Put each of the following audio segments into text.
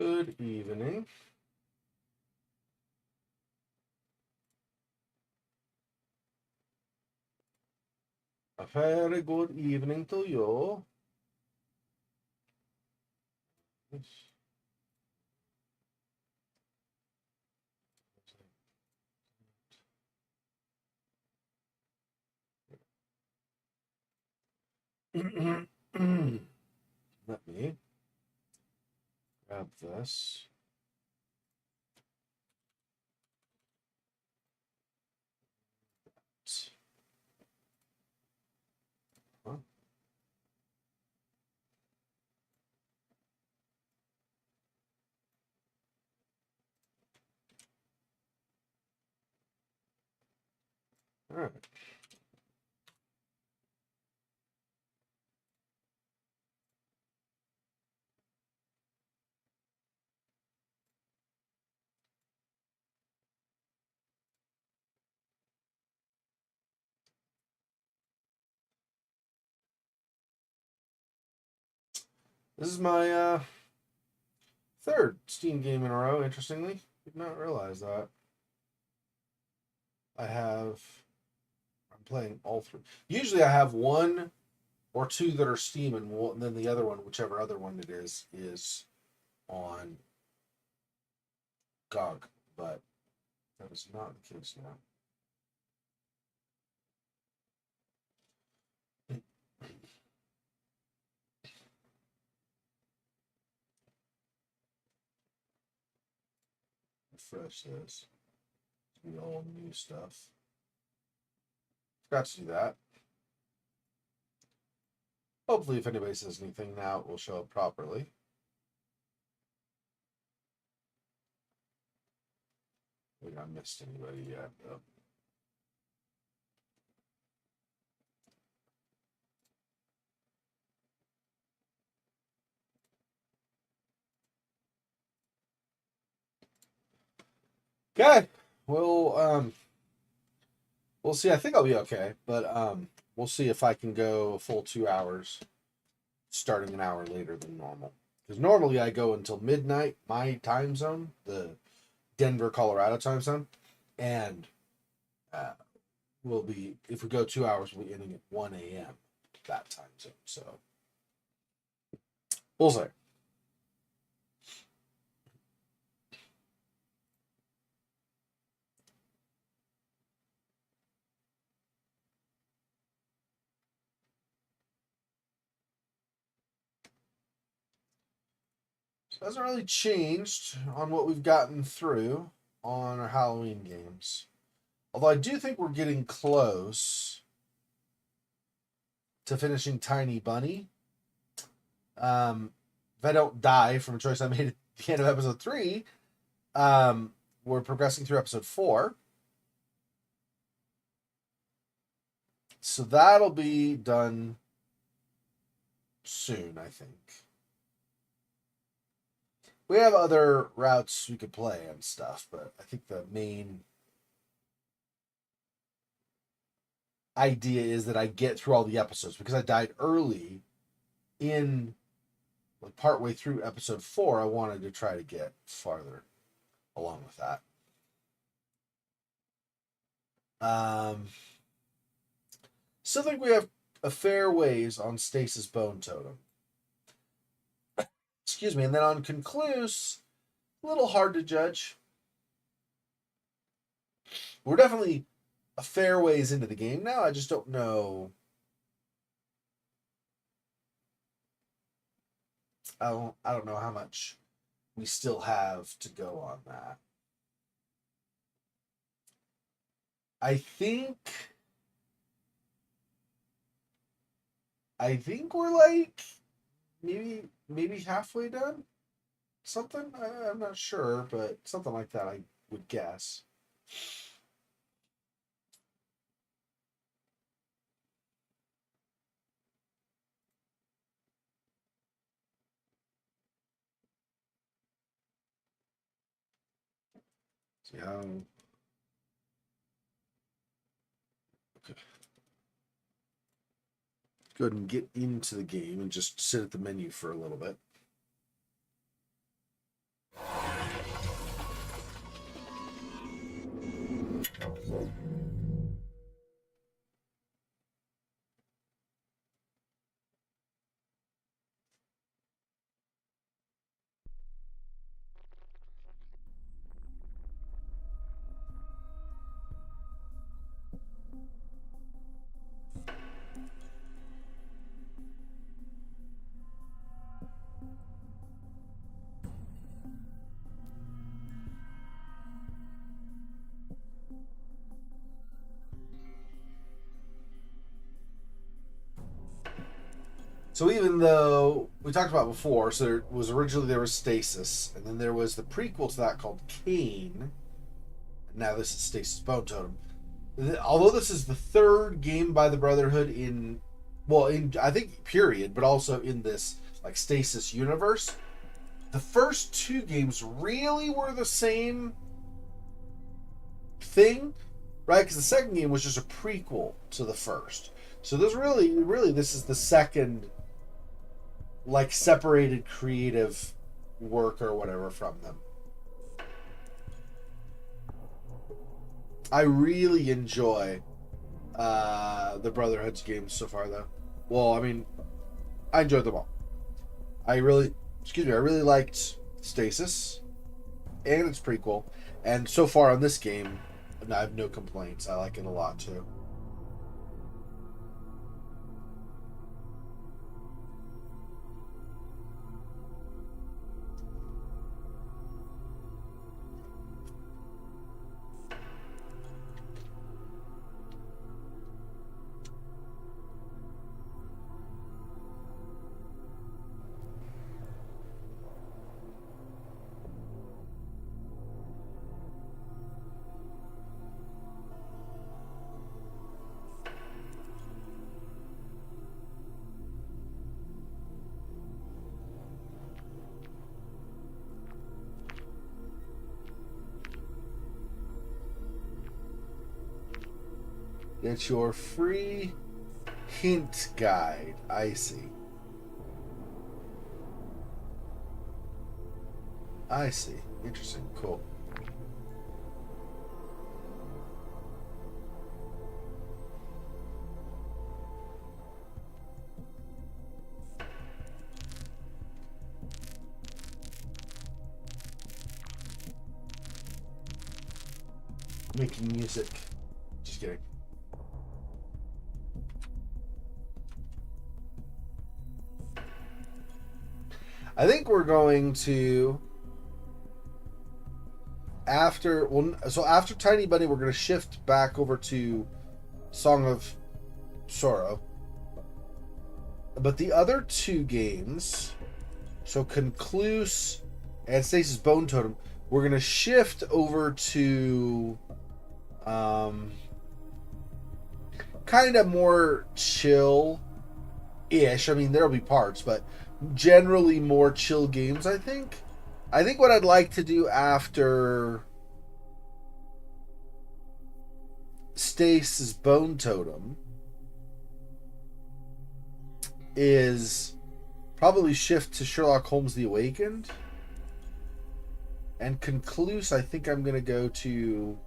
Good evening. A very good evening to you. Let me grab this. Huh? All right. This is my third Steam game in a row, interestingly. Did not realize that. I'm playing all three. Usually I have one or two that are Steam and then the other one, whichever other one it is on GOG. But that is not the case now. Refresh this. Be all new stuff. Forgot to do that. Hopefully, if anybody says anything now, it will show up properly. I think I missed anybody yet, though. Okay. We'll see. I think I'll be okay, but we'll see if I can go a full 2 hours, starting an hour later than normal. Because normally I go until midnight, my time zone, the Denver, Colorado time zone, and we'll be, if we go 2 hours, we'll be ending at 1 a.m. that time zone. So we'll see. So it hasn't really changed on what we've gotten through on our Halloween games. Although I do think we're getting close to finishing Tiny Bunny. If I don't die from a choice I made at the end of episode 3, we're progressing through episode 4. So that'll be done soon, I think. We have other routes we could play and stuff, but I think the main idea is that I get through all the episodes because I died early in like partway through episode 4. I wanted to try to get farther along with that. Still think we have a fair ways on Stasis Bone Totem. Excuse me, and then on Concluse, a little hard to judge. We're definitely a fair ways into the game now. I just don't know. I don't know how much we still have to go on that. I think we're like maybe halfway done. Something I'm not sure, but something like that I would guess. See how. Okay. Go ahead and get into the game and just sit at the menu for a little bit. So even though we talked about before, so there was Stasis, and then there was the prequel to that called Kane. And now this is Stasis Bone Totem. Although this is the third game by the Brotherhood in, well, in I think period, but also in this like Stasis universe, the first two games really were the same thing, right? Because the second game was just a prequel to the first. So this really, this is the second, like, separated creative work or whatever from them. I really enjoy the Brotherhood's games so far, though. Well, I mean, I enjoyed them all. I really liked Stasis and its prequel, and so far on this game, I have no complaints. I like it a lot too. It's your free hint guide. I see. I see. Interesting. Cool. Making music. Just kidding. I think we're going to after Tiny Bunny, we're going to shift back over to Song of Sorrow. But the other two games, so Concluse and Stasis Bone Totem, we're going to shift over to kind of more chill-ish. I mean, there'll be parts, but generally more chill games, I think. I think what I'd like to do after Stasis Bone Totem is probably shift to Sherlock Holmes The Awakened. And Concluse, I think I'm going to go to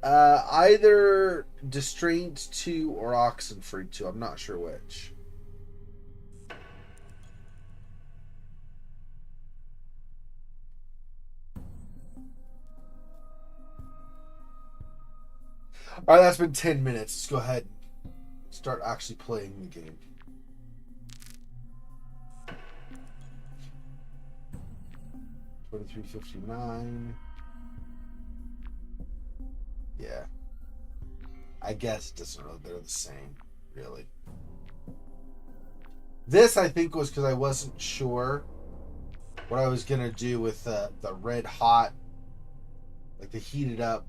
either Distraint 2 or Oxenfree 2. I'm not sure which. Alright, that's been 10 minutes. Let's go ahead and start actually playing the game. $23.59. Yeah. I guess it doesn't really, they're the same, really. This, I think, was because I wasn't sure what I was going to do with the red hot, like the heated up.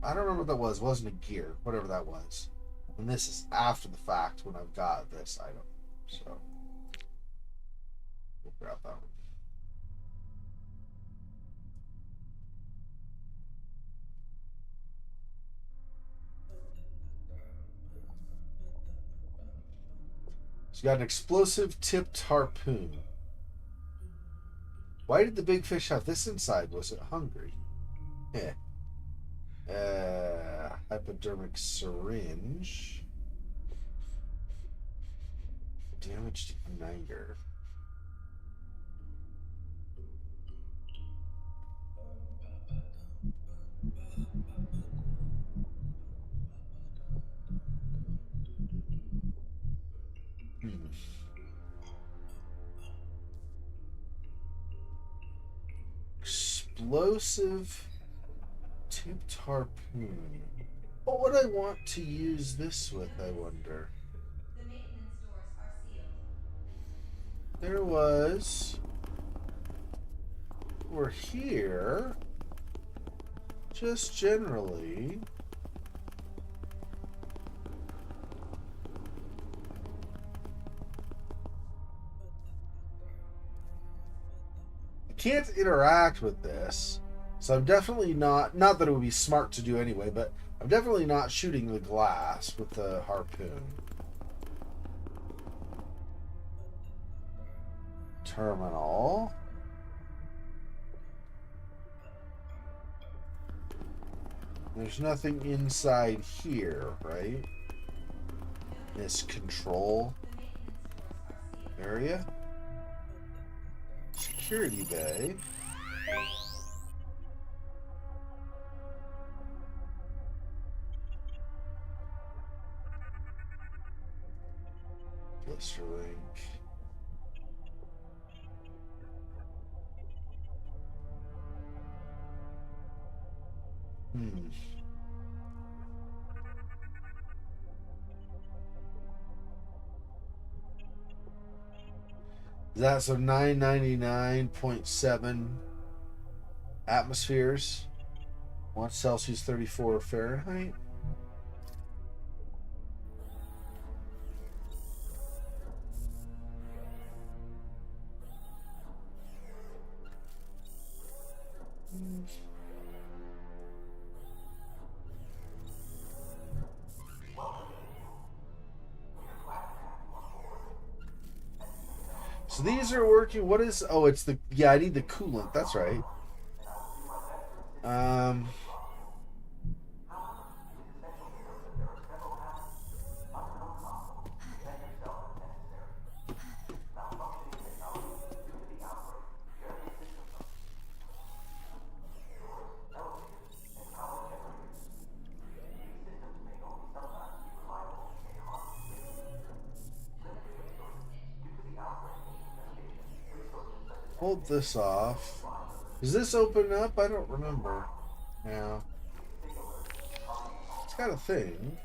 I don't remember what that was. It wasn't a gear, whatever that was. And this is after the fact when I've got this item. So we'll grab that one. So you got an explosive tipped harpoon. Why did the big fish have this inside? Was it hungry? Yeah. Hypodermic syringe. Damaged igniter. Explosive tipped harpoon. Oh, what would I want to use this with, I wonder? The maintenance doors are sealed. There was... We're here. Just generally... Can't interact with this, so I'm definitely not that it would be smart to do anyway, but I'm definitely not shooting the glass with the harpoon. Terminal. There's nothing inside here, right? This control area. Security bay. Blister link. That's so 999.7 atmospheres. 1 Celsius, 34 Fahrenheit. So these are working. What is... Oh, it's the... Yeah, I need the coolant. That's right. Hold this off. Does this open up? I don't remember. Yeah. It's got a thing.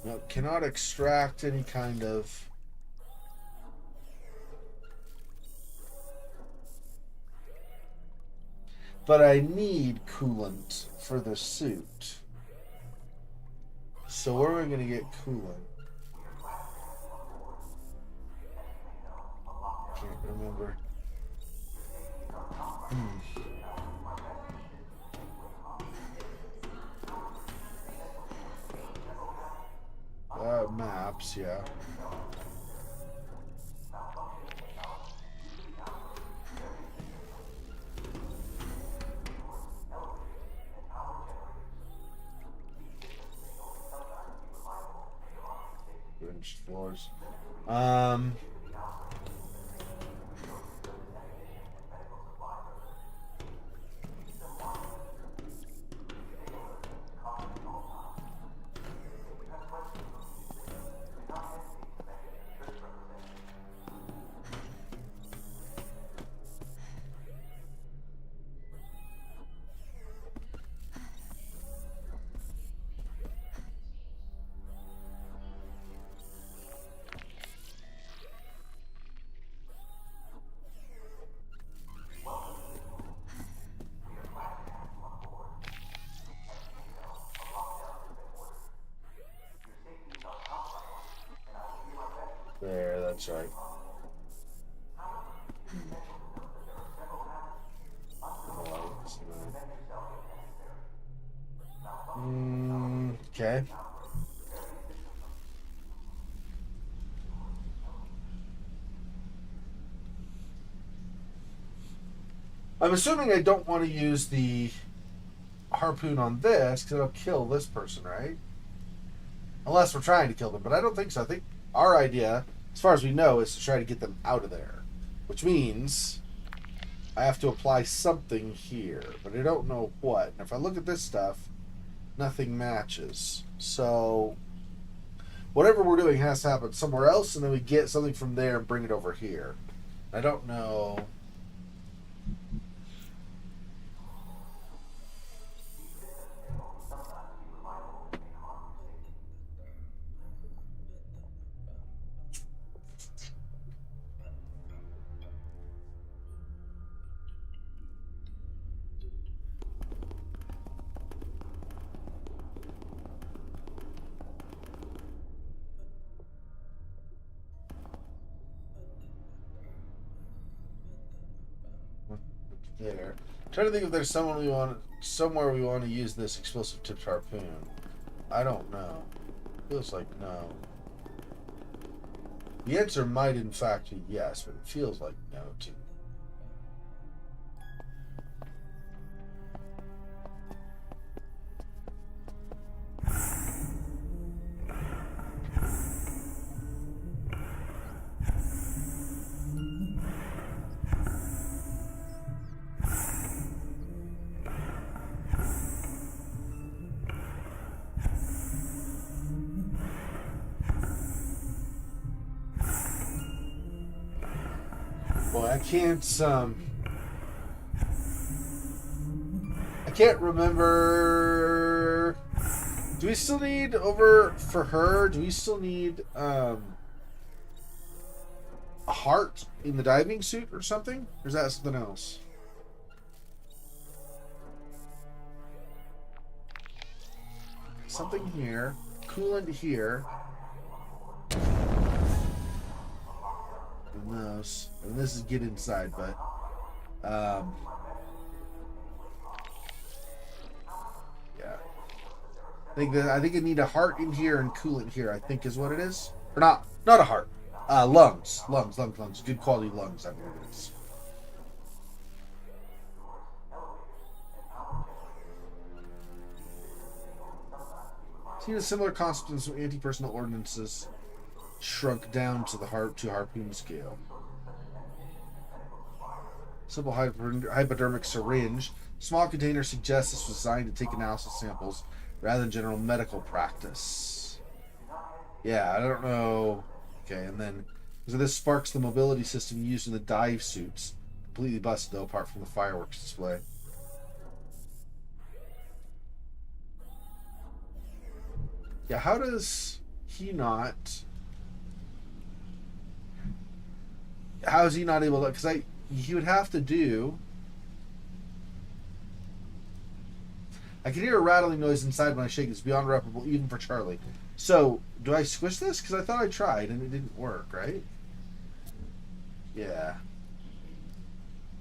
No, cannot extract any kind of... But I need coolant for the suit. So where am I going to get coolant? Can't remember. Maps, yeah. Floors. There, that's right. Okay. I'm assuming I don't want to use the harpoon on this because it'll kill this person, right? Unless we're trying to kill them, but I don't think so. I think our idea, as far as we know, is to try to get them out of there, which means I have to apply something here, but I don't know what. And if I look at this stuff, nothing matches. So whatever we're doing has to happen somewhere else, and then we get something from there and bring it over here. I don't know. There. Trying to think if there's somewhere we want to use this explosive tipped harpoon. I don't know. Feels like no. The answer might in fact be yes, but it feels like no too. Boy, I can't remember. Do we still need over for her? Do we still need a heart in the diving suit or something? Or is that something else? Something here. Coolant here. And those. And this is get inside, but yeah. I think I need a heart in here and coolant here, I think is what it is. Or not a heart. Lungs. Good quality lungs, I believe it is. Seen a similar concept in some anti-personnel ordinances shrunk down to the harpoon scale. Simple hypodermic syringe. Small container suggests this was designed to take analysis samples rather than general medical practice. Yeah, I don't know. Okay, and then so this sparks the mobility system used in the dive suits. Completely busted though, apart from the fireworks display. Yeah, how does he not? How is he not able to? Because he would have to do. I can hear a rattling noise inside when I shake. It's beyond reparable, even for Charlie. So, do I squish this? Because I thought I tried and it didn't work, right? Yeah.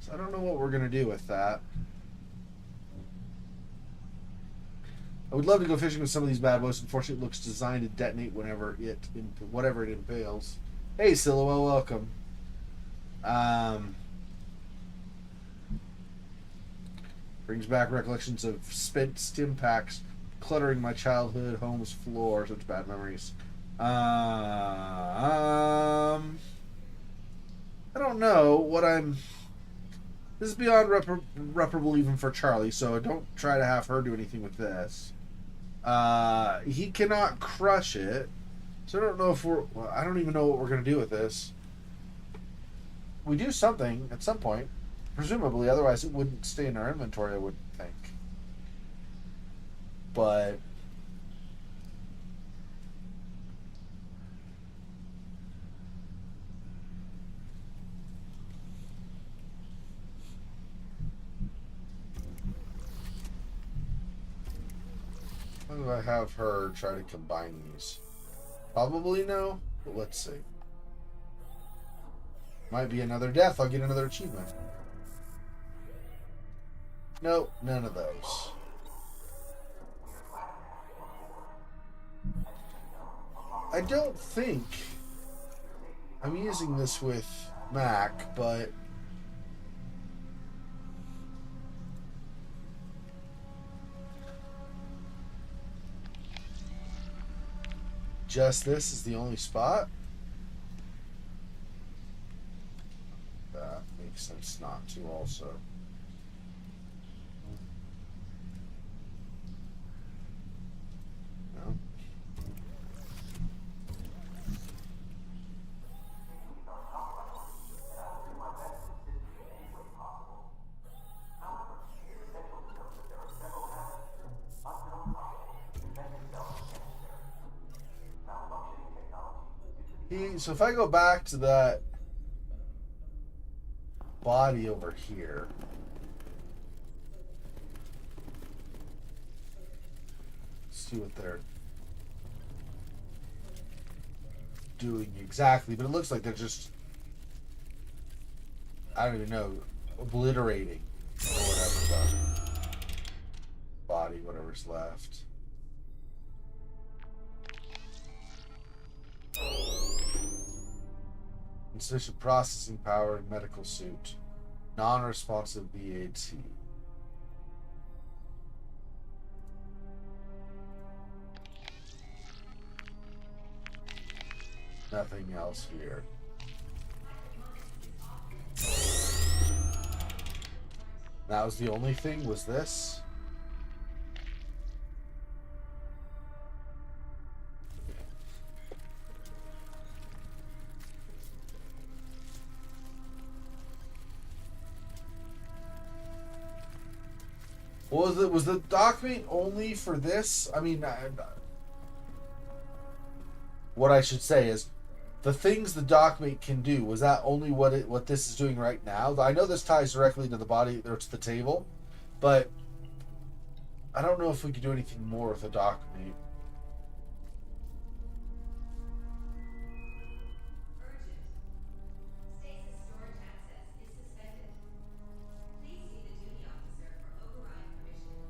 So I don't know what we're gonna do with that. I would love to go fishing with some of these bad boys. Unfortunately, it looks designed to detonate whatever it impales. Hey, Silhouette, welcome. Brings back recollections of spent stim packs cluttering my childhood home's floor. Such bad memories. I don't know what I'm. This is beyond reparable even for Charlie, so don't try to have her do anything with this. He cannot crush it, so I don't know if I don't even know what we're gonna do with this. We do something at some point, presumably. Otherwise, it wouldn't stay in our inventory. I wouldn't think. But how do I have her try to combine these? Probably no, but let's see. Might be another death. I'll get another achievement. Nope, none of those. I don't think I'm using this with Mac, but just this is the only spot. That makes sense not to also. No. So if I go back to that body over here, see what they're doing exactly, but it looks like they're just, I don't even know, obliterating or whatever the body, whatever's left. Insufficient processing power in medical suit. Non-responsive VAT. Nothing else here. That was the only thing, was this? Was the document only for this? I mean, what I should say is, the things the document can do, was that only what this is doing right now? I know this ties directly to the body or to the table, but I don't know if we could do anything more with the document. Urgent. Stasis storage access is suspended. Please see the duty officer for override permission.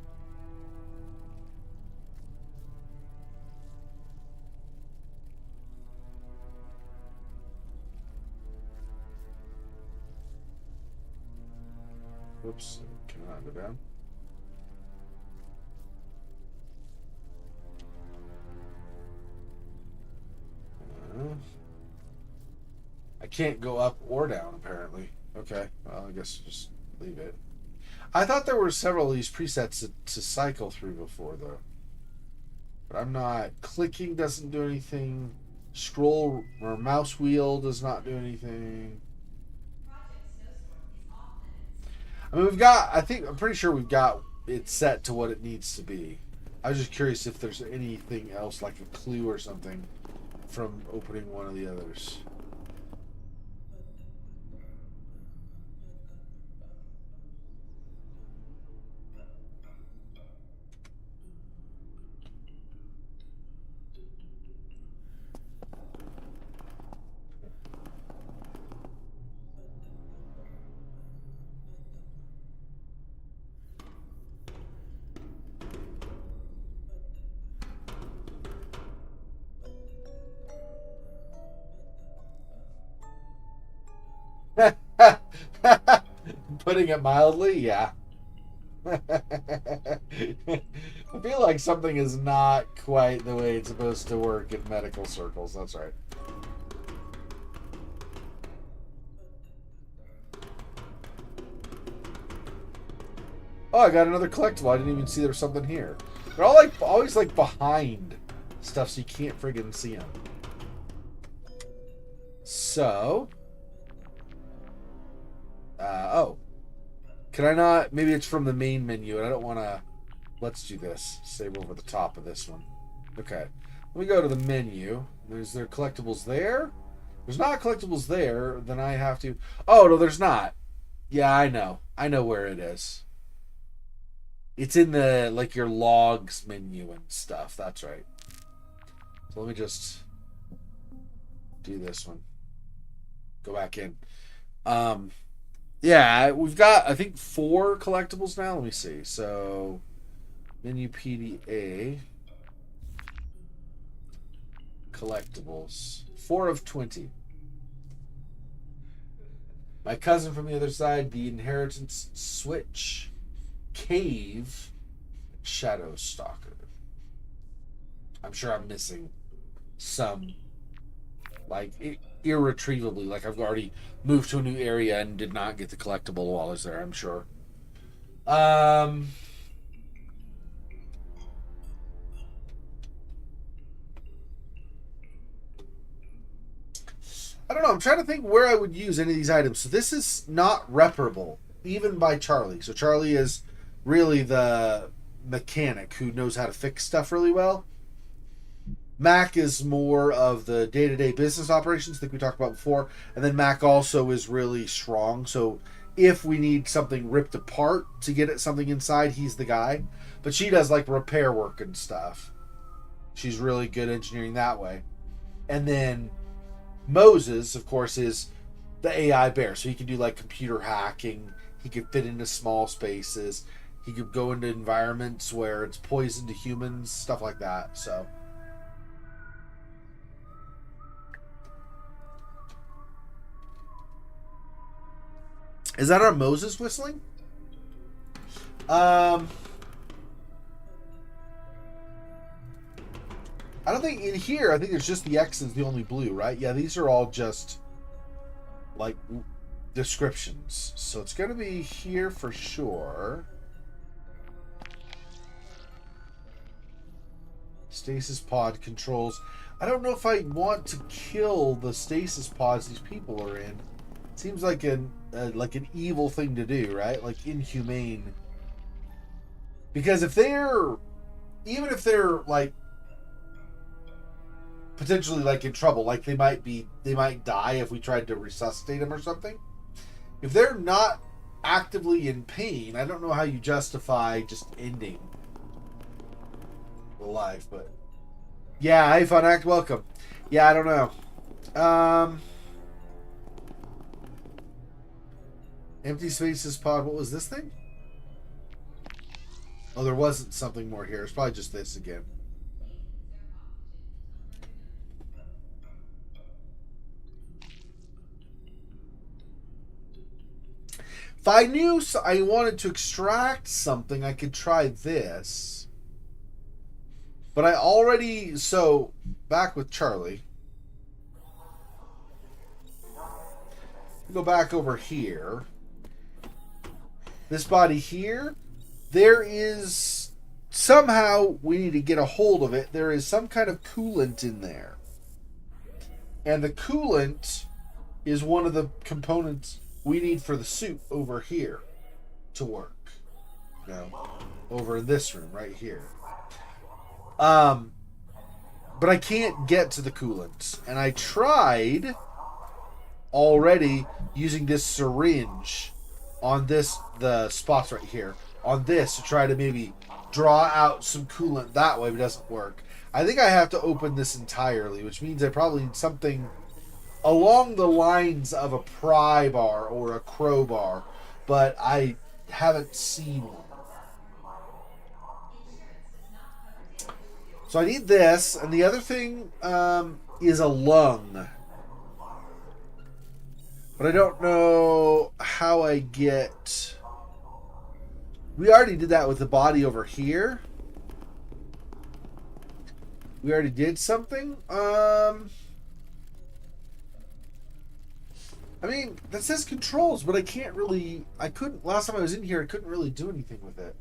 Whoops, can I go down? I can't go up or down, apparently. Okay, well, I guess just leave it. I thought there were several of these presets to cycle through before, though. But I'm not. Clicking doesn't do anything. Scroll or mouse wheel does not do anything. Project Snowstorm is off limits. I mean, I'm pretty sure we've got it set to what it needs to be. I was just curious if there's anything else, like a clue or something, from opening one of the others. Putting it mildly, yeah. I feel like something is not quite the way it's supposed to work in medical circles. That's right. Oh, I got another collectible. I didn't even see there was something here. They're all always behind stuff, so you can't friggin' see them. So, oh, can I not? Maybe it's from the main menu, and I don't want to. Let's do this. Save over the top of this one. Okay, let me go to the menu. Is there collectibles there? There's not collectibles there. Then I have to. Oh no, there's not. Yeah, I know. I know where it is. It's in the your logs menu and stuff. That's right. So let me just do this one. Go back in. Yeah, we've got, I think, 4 collectibles now. Let me see. So, menu PDA. Collectibles. 4 of 20. My cousin from the other side, the inheritance switch, cave, shadow stalker. I'm sure I'm missing some, irretrievably. I've already moved to a new area and did not get the collectible while I was there, I'm sure. I don't know. I'm trying to think where I would use any of these items. So this is not reparable, even by Charlie. So Charlie is really the mechanic who knows how to fix stuff really well. Mac is more of the day-to-day business operations, I think we talked about before, and then Mac also is really strong. So if we need something ripped apart to get at something inside, he's the guy. But she does like repair work and stuff. She's really good engineering that way. And then Moses, of course, is the AI bear. So he can do like computer hacking. He can fit into small spaces. He could go into environments where it's poison to humans, stuff like that. So is that our Moses whistling? I don't think in here. I think it's just the X is the only blue, right? Yeah, these are all just like descriptions. So it's going to be here for sure. Stasis pod controls. I don't know if I want to kill the stasis pods these people are in. It seems like an evil thing to do, right? Like inhumane. Because if they're, even if they're like potentially like in trouble, like they might die if we tried to resuscitate them or something. If they're not actively in pain, I don't know how you justify just ending the life. But yeah, hey Fun Act, welcome. Yeah, I don't know. Empty spaces pod. What was this thing? Oh, there wasn't something more here. It's probably just this again. If I knew I wanted to extract something, I could try this. But I already... So, back with Charlie. Go back over here. This body here, there is... Somehow, we need to get a hold of it. There is some kind of coolant in there. And the coolant is one of the components we need for the suit over here to work. Over in this room right here. But I can't get to the coolant. And I tried already using this syringe on the spots right here, on this to try to maybe draw out some coolant that way, but it doesn't work. I think I have to open this entirely, which means I probably need something along the lines of a pry bar or a crowbar, but I haven't seen one. So I need this, and the other thing is a lung. But I don't know how I get... We already did that with the body over here. We already did something. I mean, that says controls, but I can't really... last time I was in here, I couldn't really do anything with it.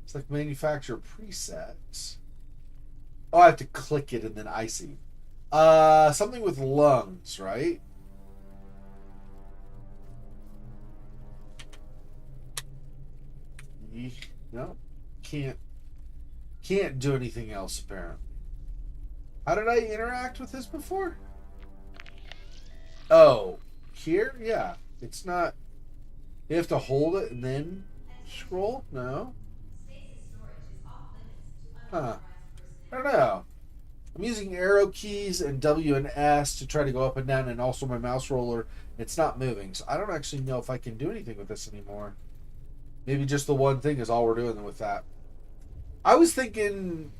It's like manufacturer presets. Oh, I have to click it and then I see. Something with lungs, right? No, can't do anything else apparently. How did I interact with this before? Oh, here? Yeah, it's not. You have to hold it and then scroll? No. Huh. I don't know. I'm using arrow keys and W and S to try to go up and down, and also my mouse roller. It's not moving, so I don't actually know if I can do anything with this anymore. Maybe just the one thing is all we're doing with that. I was thinking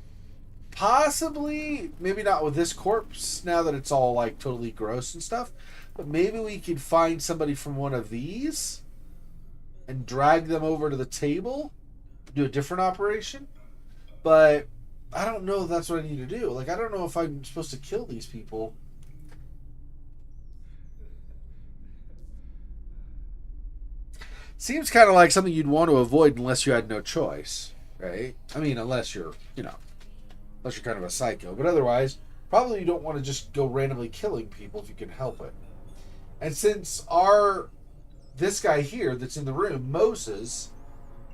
possibly, maybe not with this corpse, now that it's all like totally gross and stuff, but maybe we could find somebody from one of these and drag them over to the table, do a different operation. But I don't know if that's what I need to do. Like, I don't know if I'm supposed to kill these people. Seems kind of like something you'd want to avoid unless you had no choice, right? I mean, unless you're kind of a psycho. But otherwise, probably you don't want to just go randomly killing people if you can help it. And since this guy here that's in the room, Moses,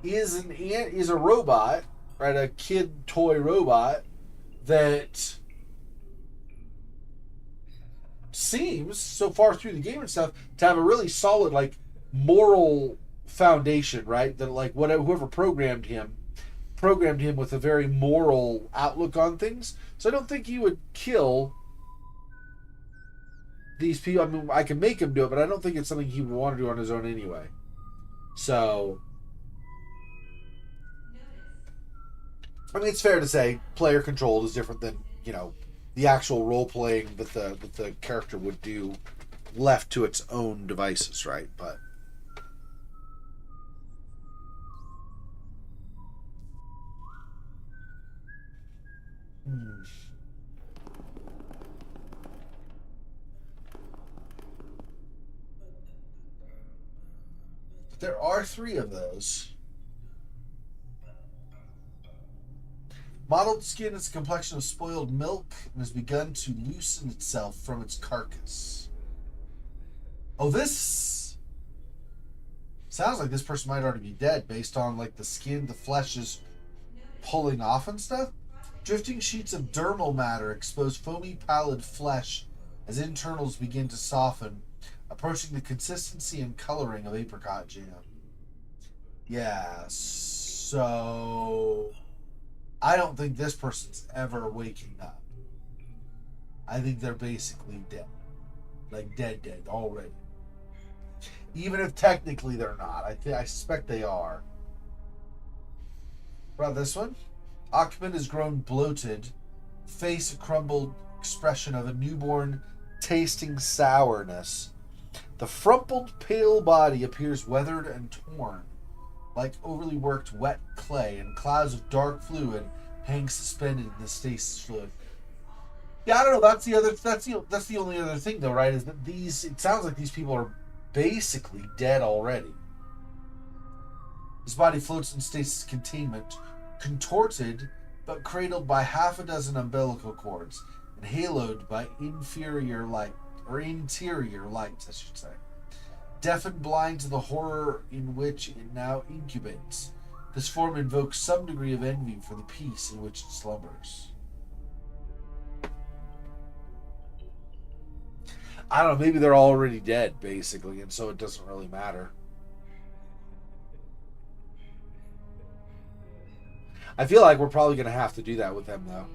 is a robot, right? A kid toy robot that seems so far through the game and stuff to have a really solid like moral foundation, right? That like whoever programmed him with a very moral outlook on things. So I don't think he would kill these people. I mean, I can make him do it, but I don't think it's something he would want to do on his own anyway. So, I mean, it's fair to say player controlled is different than, you know, the actual role playing that the character would do left to its own devices, right? But there are 3 of those. Mottled skin is the complexion of spoiled milk and has begun to loosen itself from its carcass. Oh, this sounds like this person might already be dead based on like the skin, the flesh is pulling off and stuff. Drifting sheets of dermal matter expose foamy pallid flesh as internals begin to soften, approaching the consistency and coloring of apricot jam. Yeah, so I don't think this person's ever waking up. I think they're basically dead. Like dead already. Even if technically they're not. I suspect they are. What about this one? Occupant has grown bloated. Face a crumbled expression of a newborn tasting sourness. The frumpled pale body appears weathered and torn, like overly worked wet clay, and clouds of dark fluid hang suspended in the stasis fluid. Yeah, I don't know. That's the only other thing, though, right? Is that it sounds like these people are basically dead already. His body floats in stasis containment, contorted but cradled by half a dozen umbilical cords, and haloed by interior light, I should say. Deaf and blind to the horror in which it now incubates, this form invokes some degree of envy for the peace in which it slumbers. I don't know, maybe they're already dead, basically, and so it doesn't really matter. I feel like we're probably going to have to do that with them, though.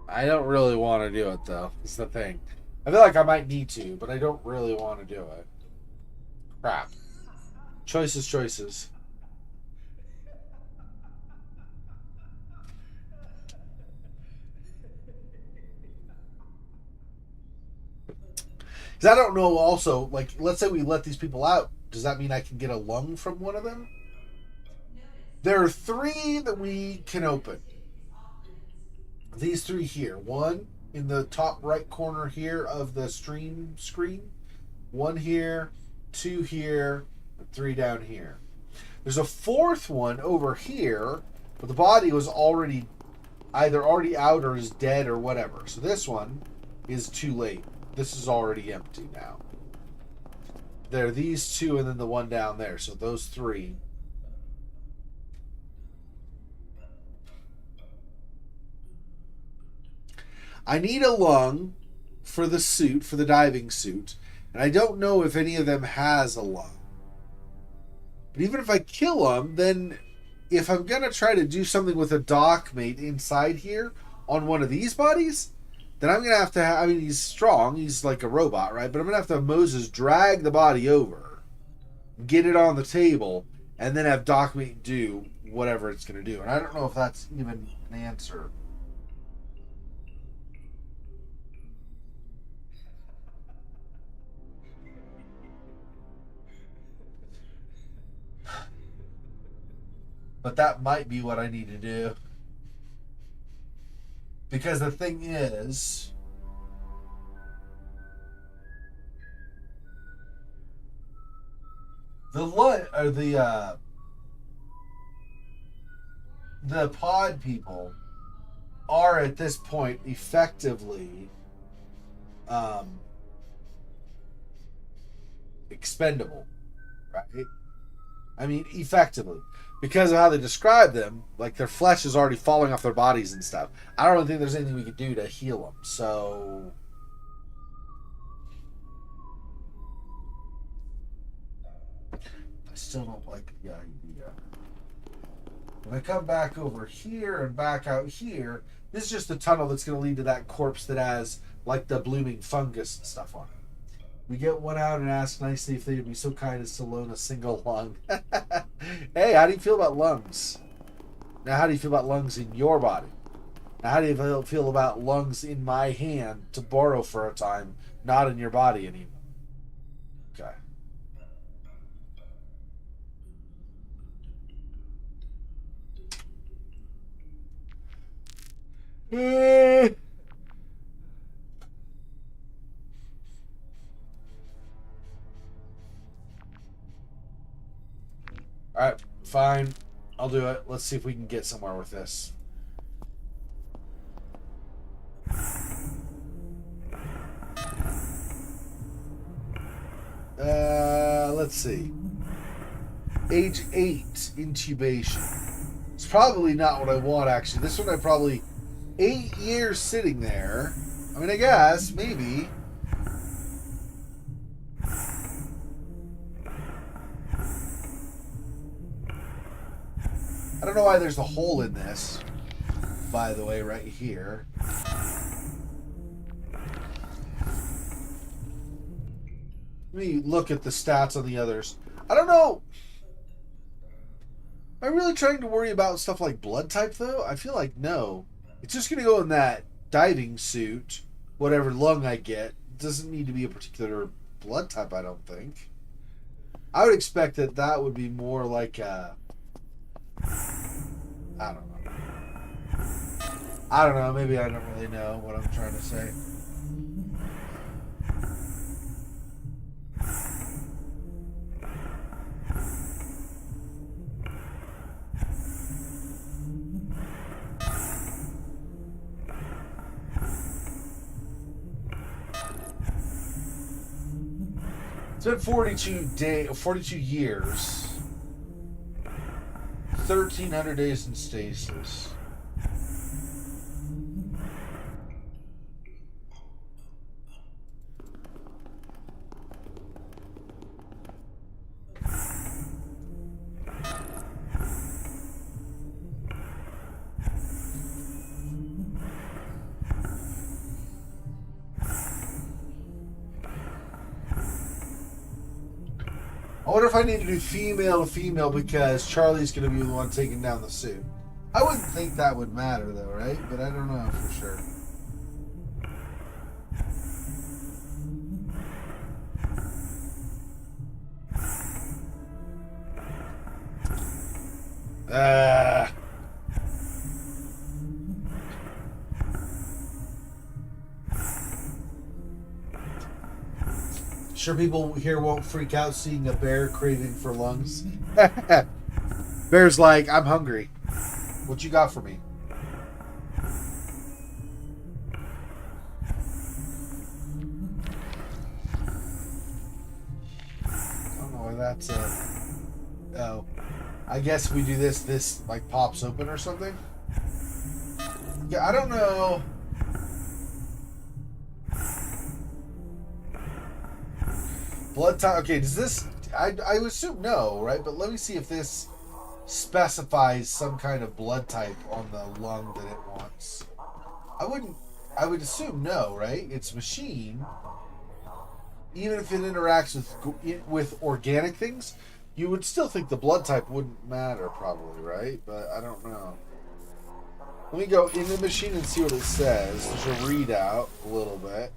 I don't really want to do it, though. It's the thing. I feel like I might need to, but I don't really want to do it. Crap. Choices. Because I don't know also, like, let's say we let these people out. Does that mean I can get a lung from one of them? There are 3 that we can open. These 3 here. One in the top right corner here of the stream screen. 1 here, 2 here, and 3 down here. There's a 4th one over here, but the body was already either already out or is dead or whatever. So this one is too late. This is already empty now. There are these 2 and then the one down there. So those 3. I need a lung for the suit, for the diving suit, and I don't know if any of them has a lung. But even if I kill them, then if I'm going to try to do something with a dockmate inside here on one of these bodies, then I'm going to have to I mean, he's strong, he's like a robot, right? But I'm going to have to have Moses drag the body over, get it on the table, and then have dockmate do whatever it's going to do. And I don't know if that's even an answer. But that might be what I need to do. Because the thing is, the pod people are at this point effectively expendable, right? I mean, effectively. Because of how they describe them, like their flesh is already falling off their bodies and stuff. I don't really think there's anything we could do to heal them. So, I still don't like the idea. When I come back over here and back out here, this is just the tunnel that's going to lead to that corpse that has like the blooming fungus and stuff on it. We get one out and ask nicely if they would be so kind as to loan a single lung. Hey, how do you feel about lungs? Now, how do you feel about lungs in your body? Now, how do you feel about lungs in my hand to borrow for a time, not in your body anymore? Okay. Alright, fine. I'll do it. Let's see if we can get somewhere with this. Let's see. Age 8, intubation. It's probably not what I want, actually. This one I probably... 8 years sitting there. I mean, I guess, maybe. I don't know why there's a hole in this, by the way, right here. Let me look at the stats on the others. I don't know. Am I really trying to worry about stuff like blood type, though? I feel like no. It's just going to go in that diving suit. Whatever lung I get. It doesn't need to be a particular blood type, I don't think. I would expect that that would be more like a... I don't know. I don't know. Maybe I don't really know what I'm trying to say. It's been 42 years. 1,300 days in stasis. I wonder if I need to do female to female because Charlie's going to be the one taking down the suit. I wouldn't think that would matter though, right? But I don't know for sure. Sure people here won't freak out seeing a bear craving for lungs. Bear's like, I'm hungry. What you got for me? I don't know why that's oh. I guess we do this like pops open or something. Yeah, I don't know. Blood type. Okay, does this... I would assume no, right? But let me see if this specifies some kind of blood type on the lung that it wants. I would assume no, right? It's machine. Even if it interacts with organic things, you would still think the blood type wouldn't matter probably, right? But I don't know. Let me go in the machine and see what it says. There's a readout a little bit.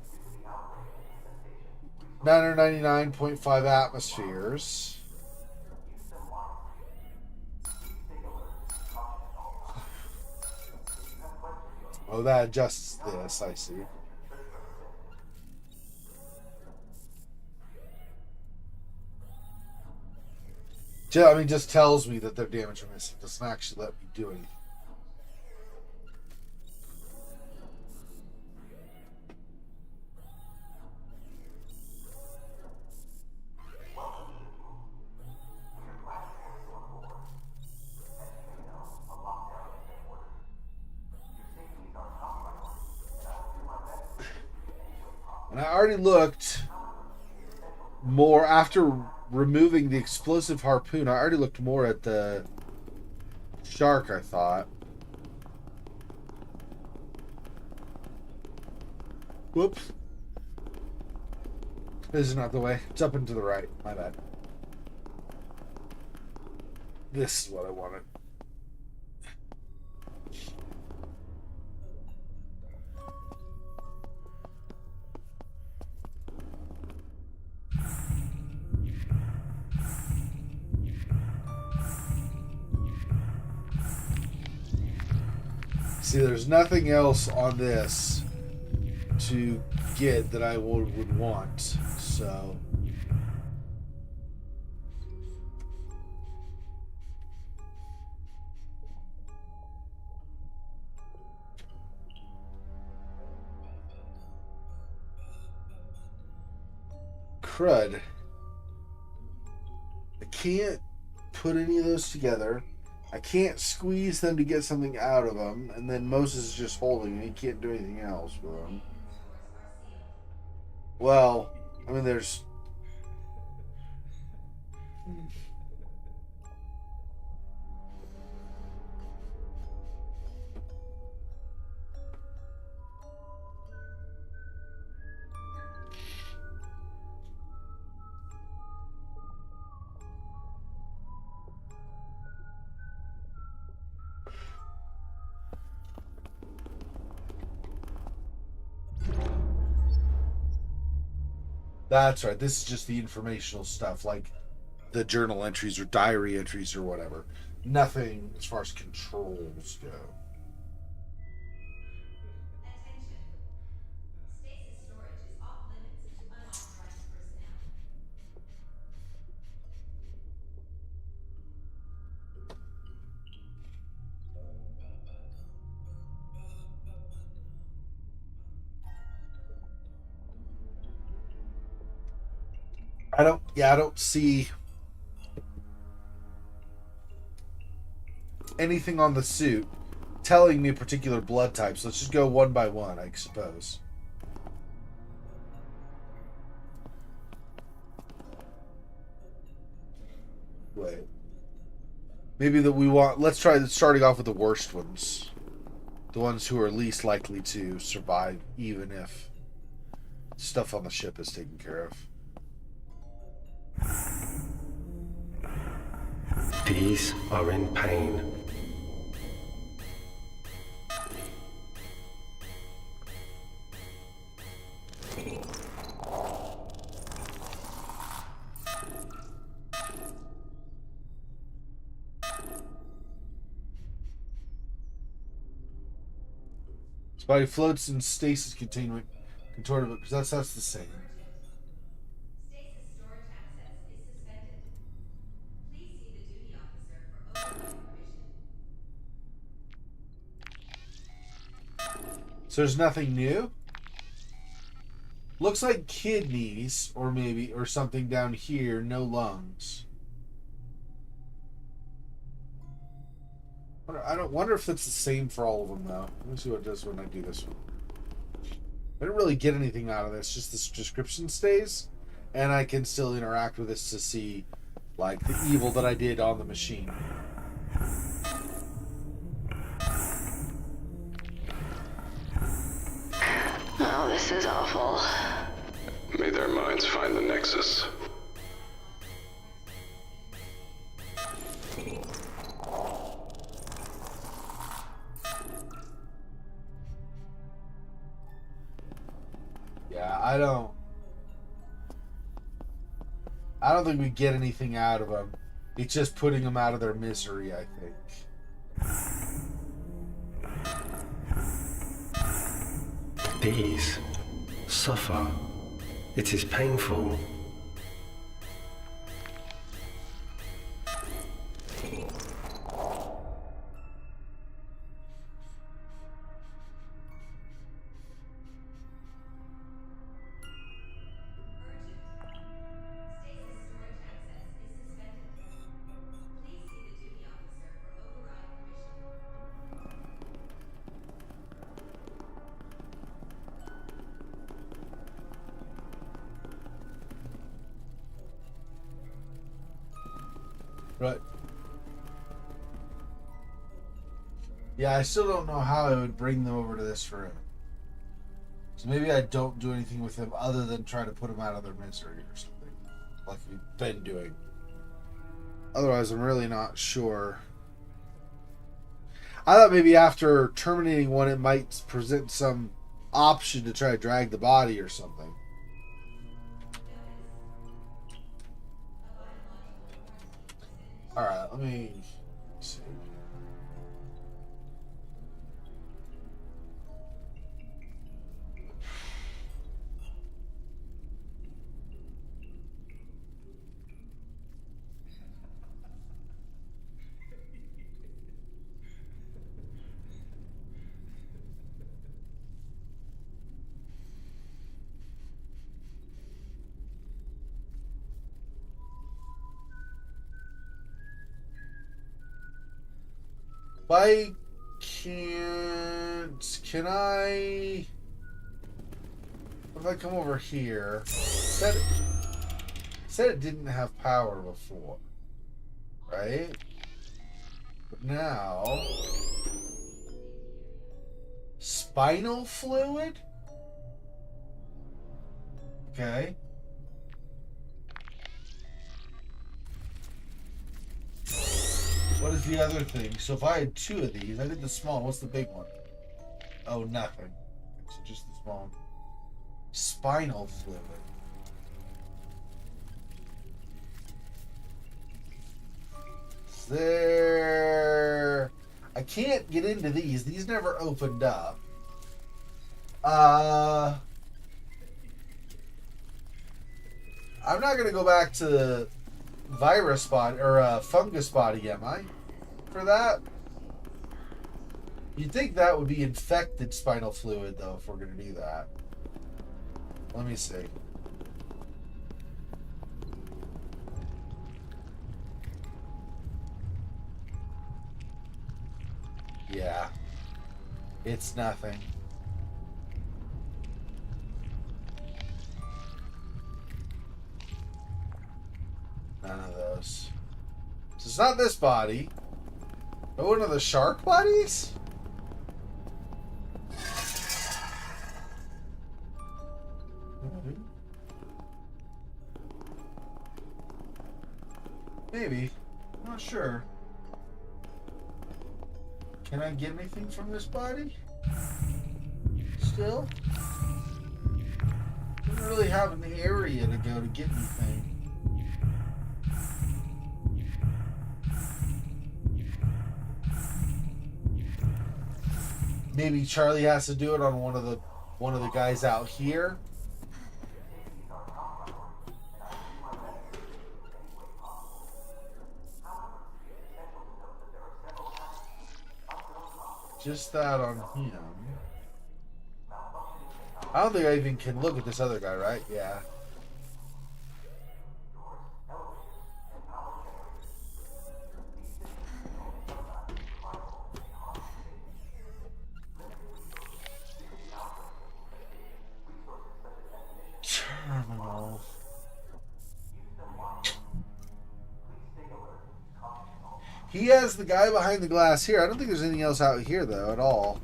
999.5 atmospheres. Oh, that adjusts this, I see. I mean, just tells me that they're damaged from this. It doesn't actually let me do anything. And I already looked more after removing the explosive harpoon. I already looked more at the shark, I thought. Whoops. This is not the way. It's up and to the right. My bad. This is what I wanted. See, there's nothing else on this to get that I would want, so... Crud. I can't put any of those together. I can't squeeze them to get something out of them, and then Moses is just holding them. He can't do anything else with them. Well, I mean, there's... That's right. This is just the informational stuff, like the journal entries or diary entries or whatever. Nothing as far as controls go. Attention. Stasis storage is off limits to unauthorized personnel. I don't see anything on the suit telling me particular blood types. Let's just go one by one, I suppose. Wait. Maybe that we want... Let's try starting off with the worst ones. The ones who are least likely to survive, even if stuff on the ship is taken care of. These are in pain. His body floats in stasis containment, contorted, because that's the same. Stasis storage access is suspended. Please see the duty officer for override permission. So there's nothing new? Looks like kidneys, or maybe, or something down here, no lungs. I don't wonder if that's the same for all of them, though. Let me see what it does when I do this one. I didn't really get anything out of this, just this description stays, and I can still interact with this to see, like, the evil that I did on the machine. Oh, this is awful. May their minds find the Nexus. Yeah, I don't think we get anything out of them. It's just putting them out of their misery, I think. These suffer. It is painful. Stasis storage access is suspended. Please see the duty officer for override permission. Right. Yeah, I still don't know how I would bring them over to this room. So maybe I don't do anything with them other than try to put them out of their misery or something. Like we've been doing. Otherwise, I'm really not sure. I thought maybe after terminating one, it might present some option to try to drag the body or something. Alright, let me see. Why can't... Can I... If I come over here... Said it didn't have power before. Right? But now... Spinal fluid? Okay. What is the other thing? So if I had two of these, I did the small. What's the big one? Oh, nothing. So just the small one. Spinal fluid. There. I can't get into these. These never opened up. I'm not gonna go back to virus body or fungus body, am I? For that? You'd think that would be infected spinal fluid, though, if we're gonna do that. Let me see. Yeah. It's nothing. None of those. So it's not this body. But one of the shark bodies? Maybe. I'm not sure. Can I get anything from this body? Still? Don't really have an area to go to get anything. Maybe Charlie has to do it on one of the guys out here. Just that on him. I don't think I even can look at this other guy, right? Yeah. Terminal. He has the guy behind the glass here. I don't think there's anything else out here, though, at all.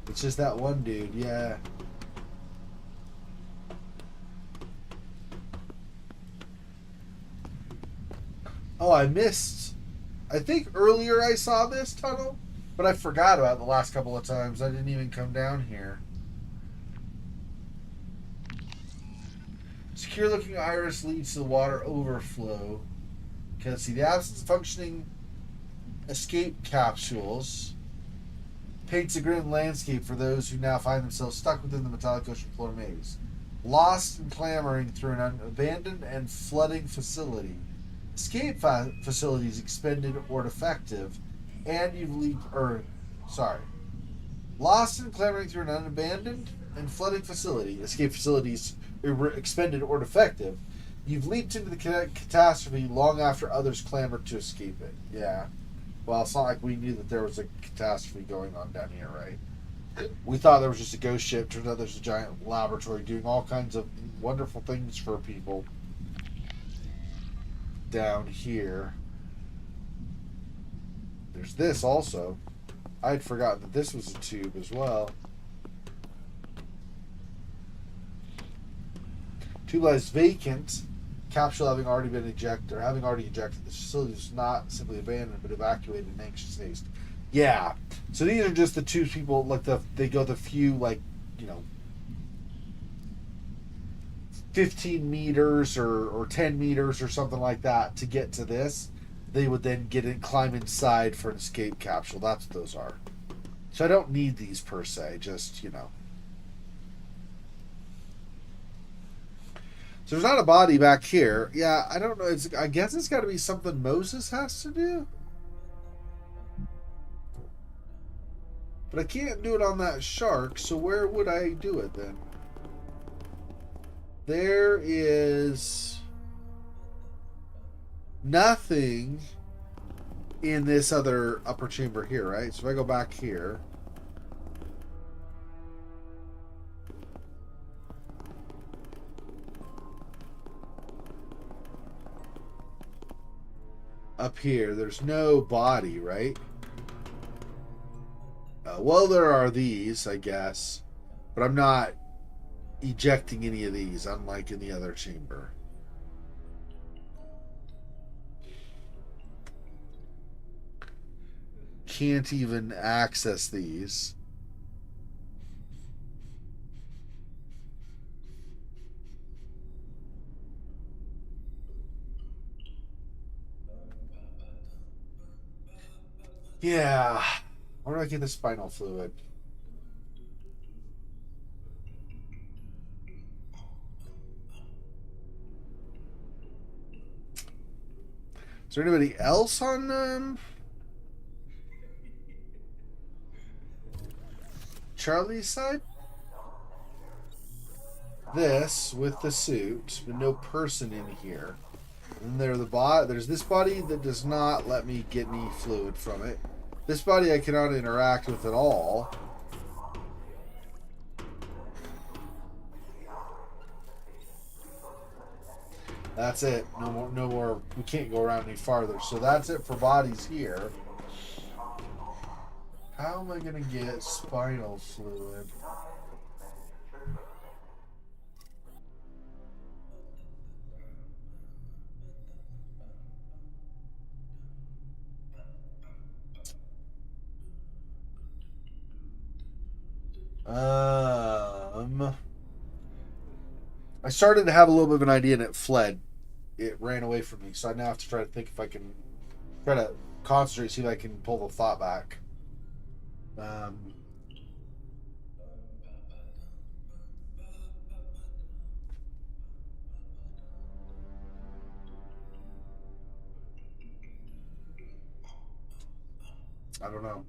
It's just that one dude, yeah. Oh, I missed. I think earlier I saw this tunnel, but I forgot about it the last couple of times. I didn't even come down here. Secure looking iris leads to the water overflow. Okay, let's see. The absence of functioning escape capsules paints a grim landscape for those who now find themselves stuck within the metallic ocean floor maze. Lost and clamoring through an abandoned and flooding facility. Escape facilities expended or defective, and you've leaped, lost and clamoring through an unabandoned and flooding facility. Escape facilities expended or defective. You've leaped into the catastrophe long after others clamored to escape it. Yeah. Well, it's not like we knew that there was a catastrophe going on down here, right? We thought there was just a ghost ship. Turns out there's a giant laboratory doing all kinds of wonderful things for people. down here. There's this also. I'd forgotten that this was a tube as well. Tube lies vacant. Capsule having already been ejected, or having already ejected. The facility is not simply abandoned, but evacuated in anxious haste. Yeah. So these are just the tubes people, like they go the few, like, 15 meters or 10 meters or something like that to get to this. They would then climb inside for an escape capsule. That's what those are. So I don't need these per se, just, So there's not a body back here. Yeah, I don't know. I guess it's got to be something Moses has to do. But I can't do it on that shark, so where would I do it then? There is nothing in this other upper chamber here, right? So if I go back here. Up here, there's no body, right? Well, there are these, I guess. But I'm not ejecting any of these, unlike in the other chamber. Can't even access these. Yeah. Where do I get the spinal fluid? Is there anybody else on Charlie's side? This with the suit, but no person in here. And there's this body that does not let me get any fluid from it. This body I cannot interact with at all. That's it. No more. We can't go around any farther. So that's it for bodies here. How am I going to get spinal fluid? I started to have a little bit of an idea and it fled. It ran away from me. So I now have to try to think if I can try to concentrate, see if I can pull the thought back. I don't know.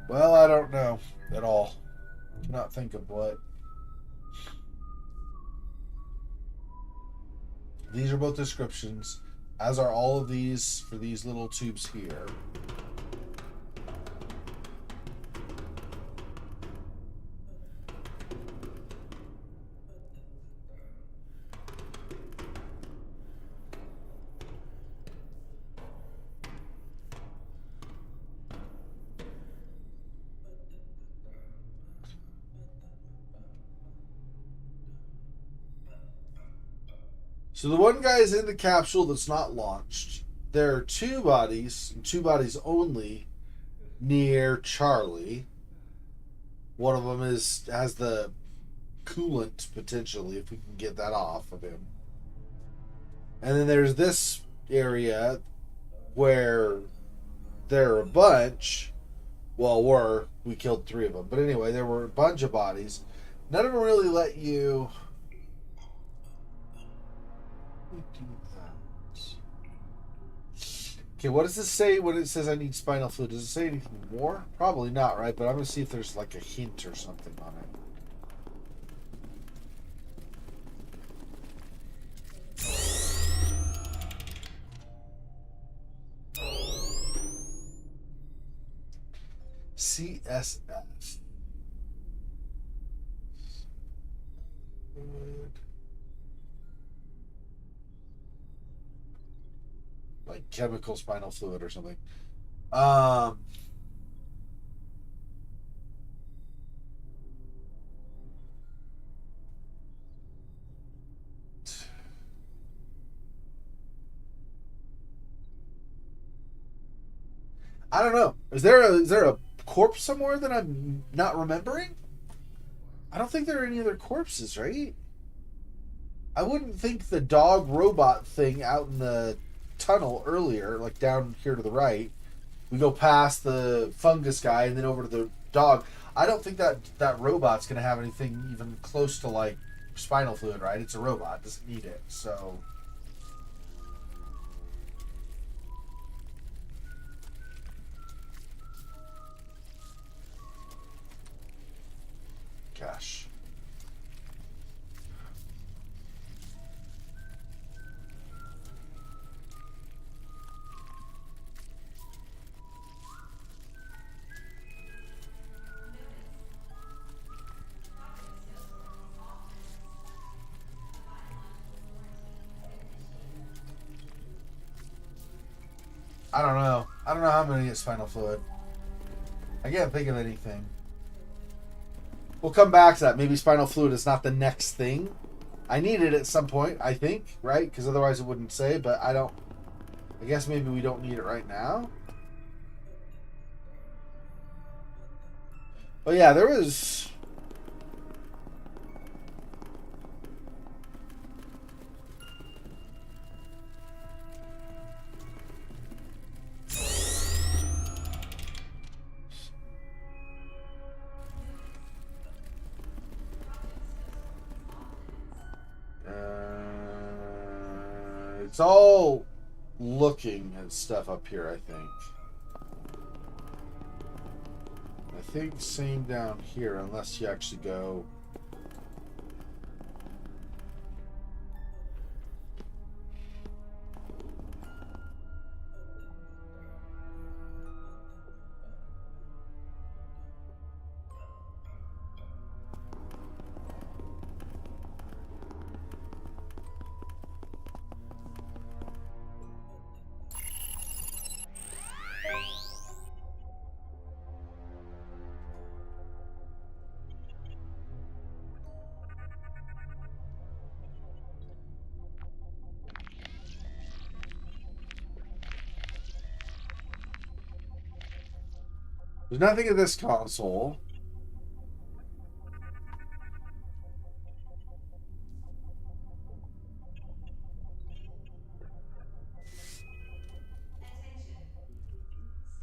Well, I don't know at all. Cannot think of what. These are both descriptions, as are all of these for these little tubes here. So the one guy is in the capsule that's not launched. There are two bodies, and two bodies only, near Charlie. One of them has the coolant, potentially, if we can get that off of him. And then there's this area where there are a bunch. Well, we killed 3 of them. But anyway, there were a bunch of bodies. None of them really let you... Okay, what does this say when it says I need spinal fluid? Does it say anything more? Probably not, right? But I'm going to see if there's like a hint or something on it. SF. Like chemical spinal fluid or something. Um, I don't know. Is there a corpse somewhere that I'm not remembering? I don't think there are any other corpses, right? I wouldn't think the dog robot thing out in the tunnel earlier, like down here to the right, we go past the fungus guy and then over to the dog. I don't think that robot's going to have anything even close to like spinal fluid, right? It's a robot, it doesn't need it. So gosh. I don't know. I don't know how many get spinal fluid. I can't think of anything. We'll come back to that. Maybe spinal fluid is not the next thing. I need it at some point, I think, right? Because otherwise it wouldn't say, but I don't. I guess maybe we don't need it right now. But yeah, there was. It's all looking at stuff up here, I think. I think same down here, unless you actually go. There's nothing in this console. Attention.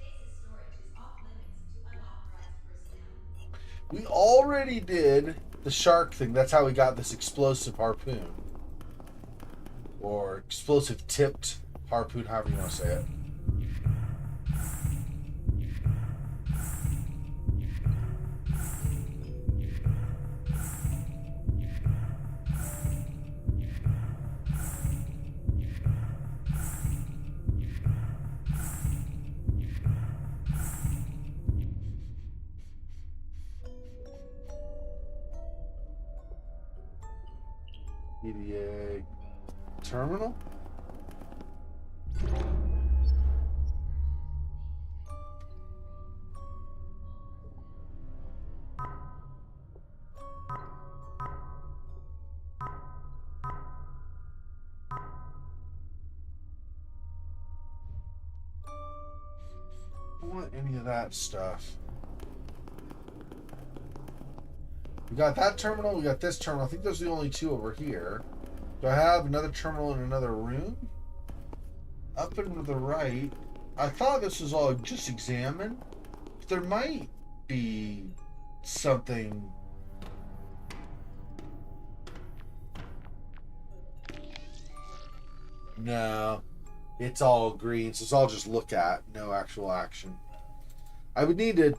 Stasis storage is off limits to unauthorized personnel. We already did the shark thing. That's how we got this explosive harpoon. Or explosive tipped harpoon, however you want to say it. EDA terminal? I don't want any of that stuff. We got that terminal, we got this terminal. I think those are the only two over here. Do I have another terminal in another room? Up and to the right. I thought this was all just examined. But there might be something. No. It's all green, so it's all just look at, no actual action. I would need to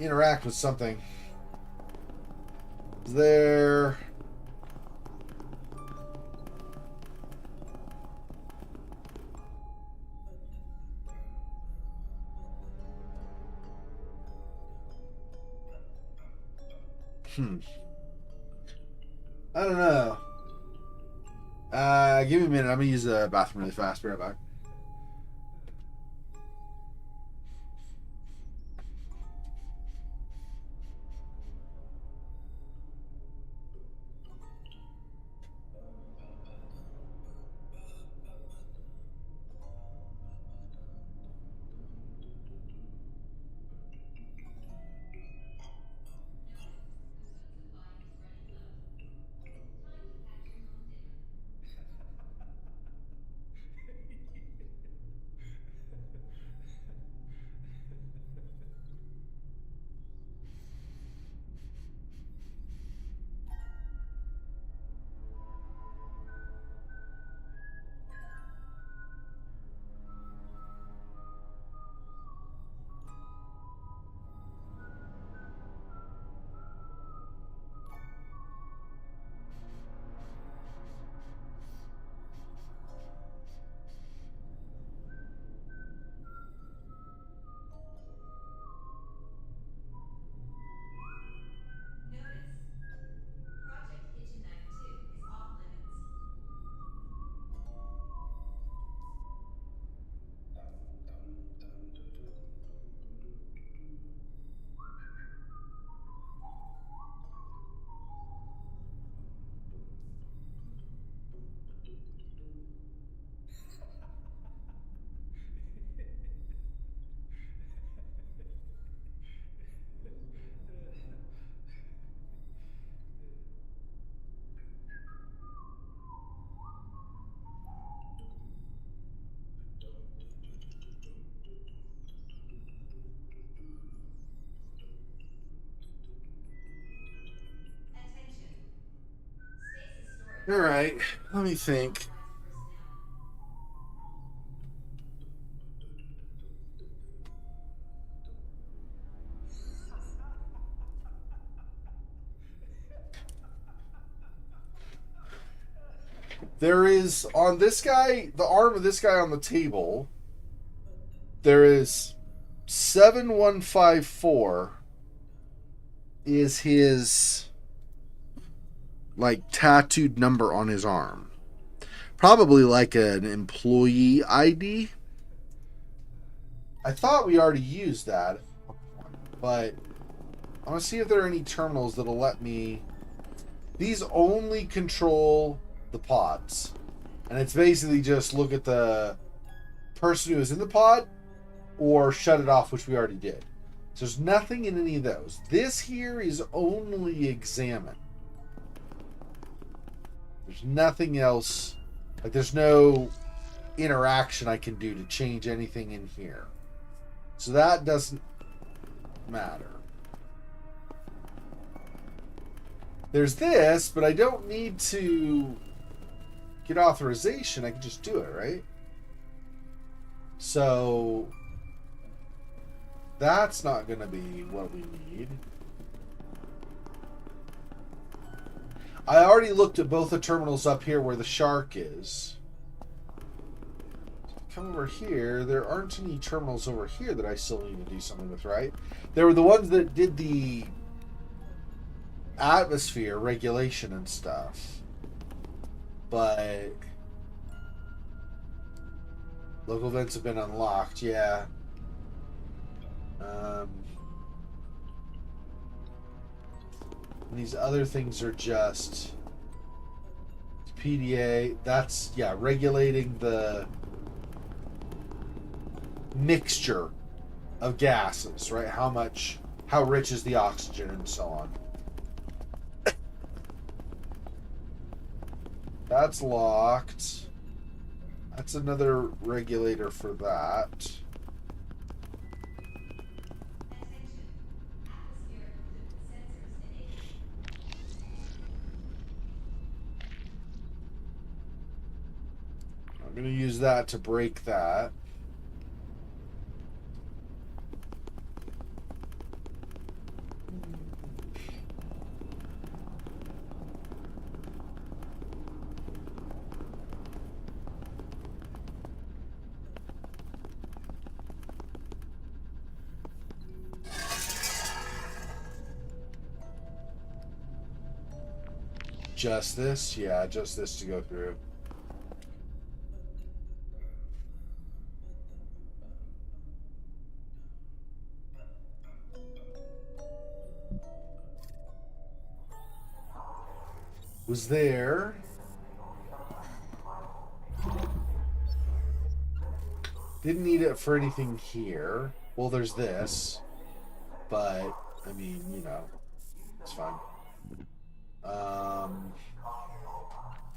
interact with something. There. I don't know. Give me a minute. I'm gonna use the bathroom really fast. Be right back. Notice. Project Kitchen Knife 2 is off limits. Attention. Stasis storage. All right. Let me think. Personnel. There is on this guy, the arm of this guy on the table. There is 7154 is his like tattooed number on his arm. Probably like an employee ID. I thought we already used that, but I want to see if there are any terminals that'll let me. These only control the pods, and it's basically just look at the person who is in the pod or shut it off, which we already did. So there's nothing in any of those. This here is only examine. There's nothing else. Like there's no interaction I can do to change anything in here. So that doesn't matter. There's this, but I don't need to get authorization. I can just do it, right? So that's not going to be what we need. I already looked at both the terminals up here where the shark is. Come over here. There aren't any terminals over here that I still need to do something with, right? There were the ones that did the atmosphere regulation and stuff. But local vents have been unlocked, yeah. These other things are just PDA. That's, yeah, regulating the mixture of gases, right? How rich is the oxygen and so on. That's locked. That's another regulator for that. Attention. Atmospheric fluid sensors enabled. I'm going to use that to break that. just this? Yeah, just this to go through. Was there... Didn't need it for anything here. Well, there's this. But, I mean, you know, it's fine.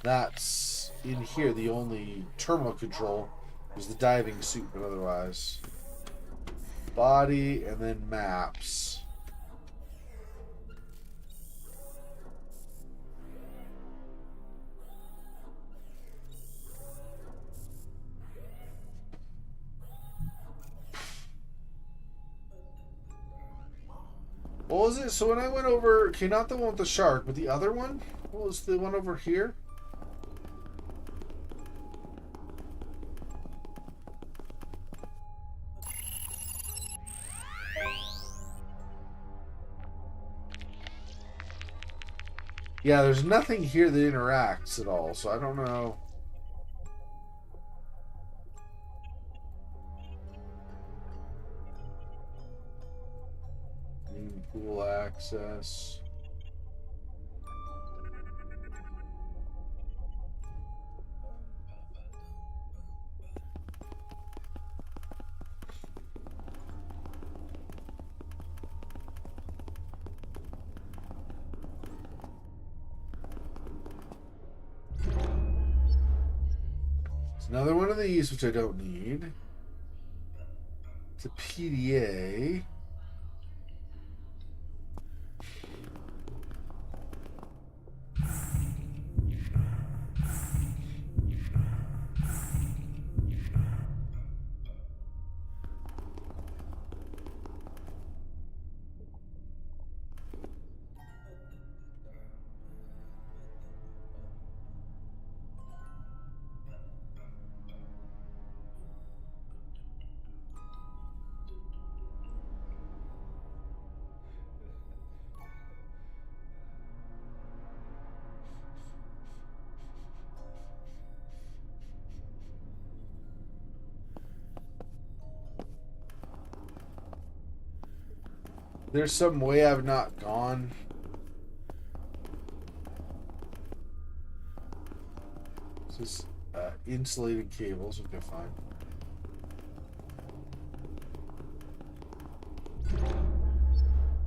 That's in here. The only terminal control was the diving suit, but otherwise. Body and then maps. What was it? So when I went over, okay, not the one with the shark, but the other one? What was the one over here? Yeah, there's nothing here that interacts at all, so I don't know. Pool access. It's another one of these, which I don't need. It's a PDA. There's some way I've not gone. This is insulated cables. Okay, fine.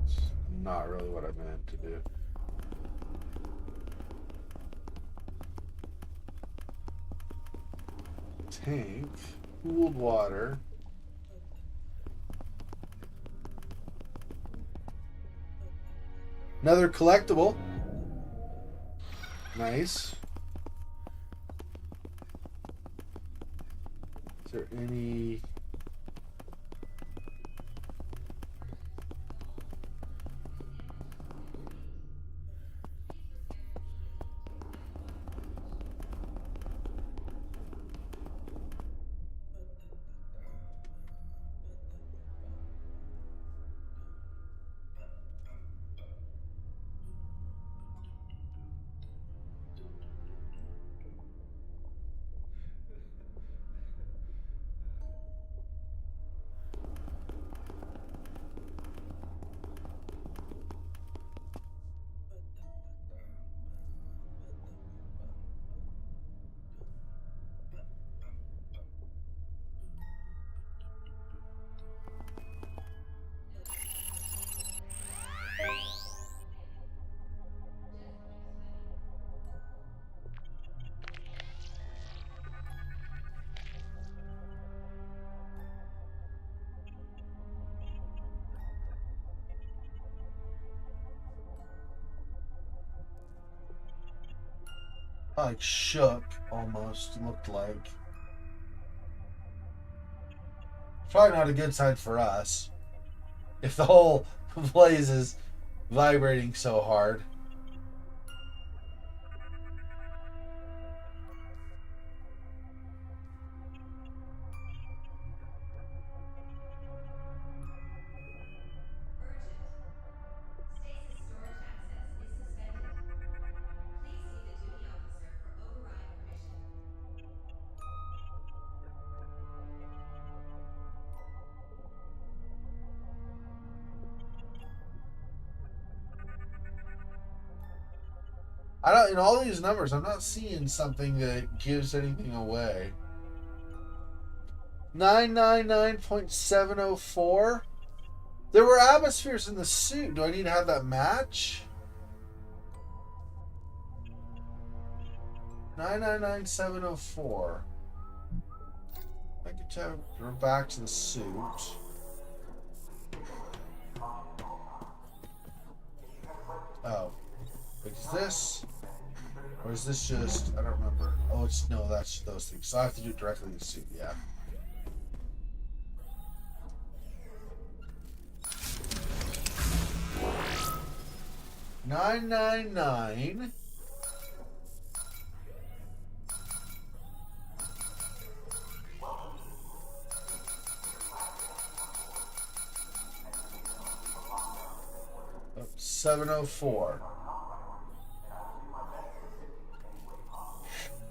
It's not really what I meant to do. Tank, cooled water. Another collectible. Nice. Is there any... like shook almost, looked like. Probably not a good sign for us if the whole place is vibrating so hard. Urgent. Stasis storage access is suspended. Please I don't, in all these numbers, I'm not seeing something that gives anything away. 999.704? There were atmospheres in the suit. Do I need to have that match? 999.704. I could have her back to the suit. Oh. Is this? Or is this just, I don't remember. Oh, it's, no, that's those things. So I have to do it directly in the suit, yeah. $999. Oh, 704.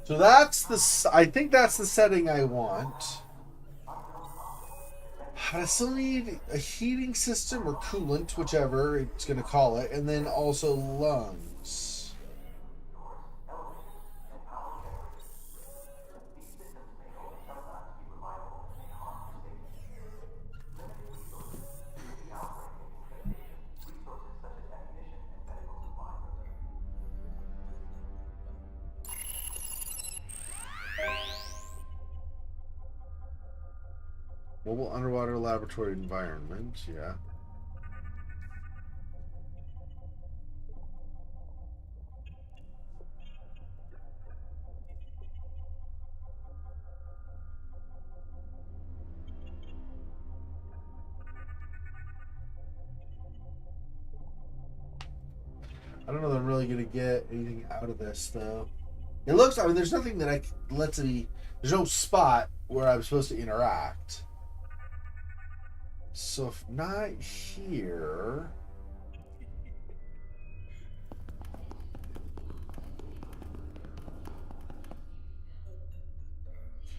So that's the, I think that's the setting I want. I still need a heating system or coolant, whichever it's going to call it, and then also lungs. Mobile underwater laboratory environment, yeah. I don't know that I'm really going to get anything out of this, though. It looks, I mean, there's nothing that lets me, there's no spot where I'm supposed to interact. So if not here...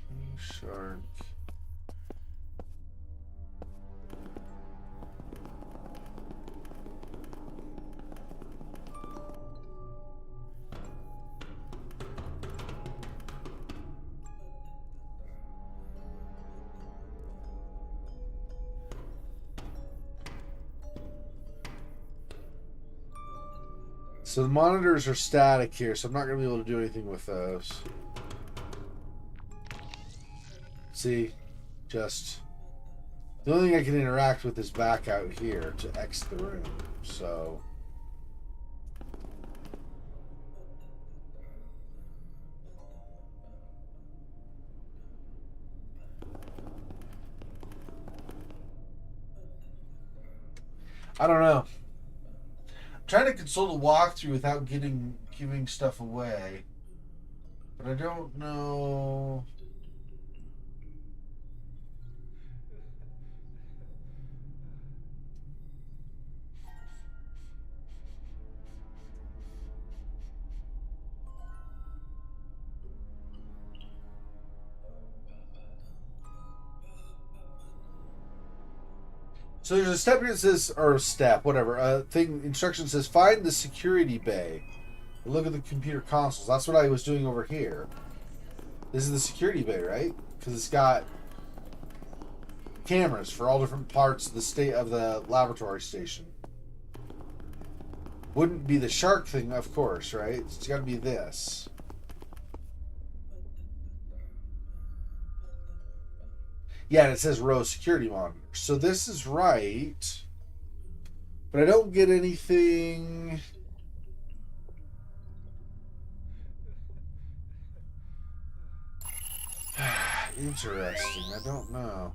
King Shark... So the monitors are static here, so I'm not going to be able to do anything with those. See? Just... The only thing I can interact with is back out here to exit the room, so... I don't know. Trying to consult a walkthrough without giving stuff away, but I don't know. So there's a step here that says, or a step, whatever. Instruction says, find the security bay. Look at the computer consoles. That's what I was doing over here. This is the security bay, right? Because it's got cameras for all different parts of the laboratory station. Wouldn't be the shark thing, of course, right? It's got to be this. Yeah, and it says row security monitor. So this is right. But I don't get anything. Interesting. I don't know.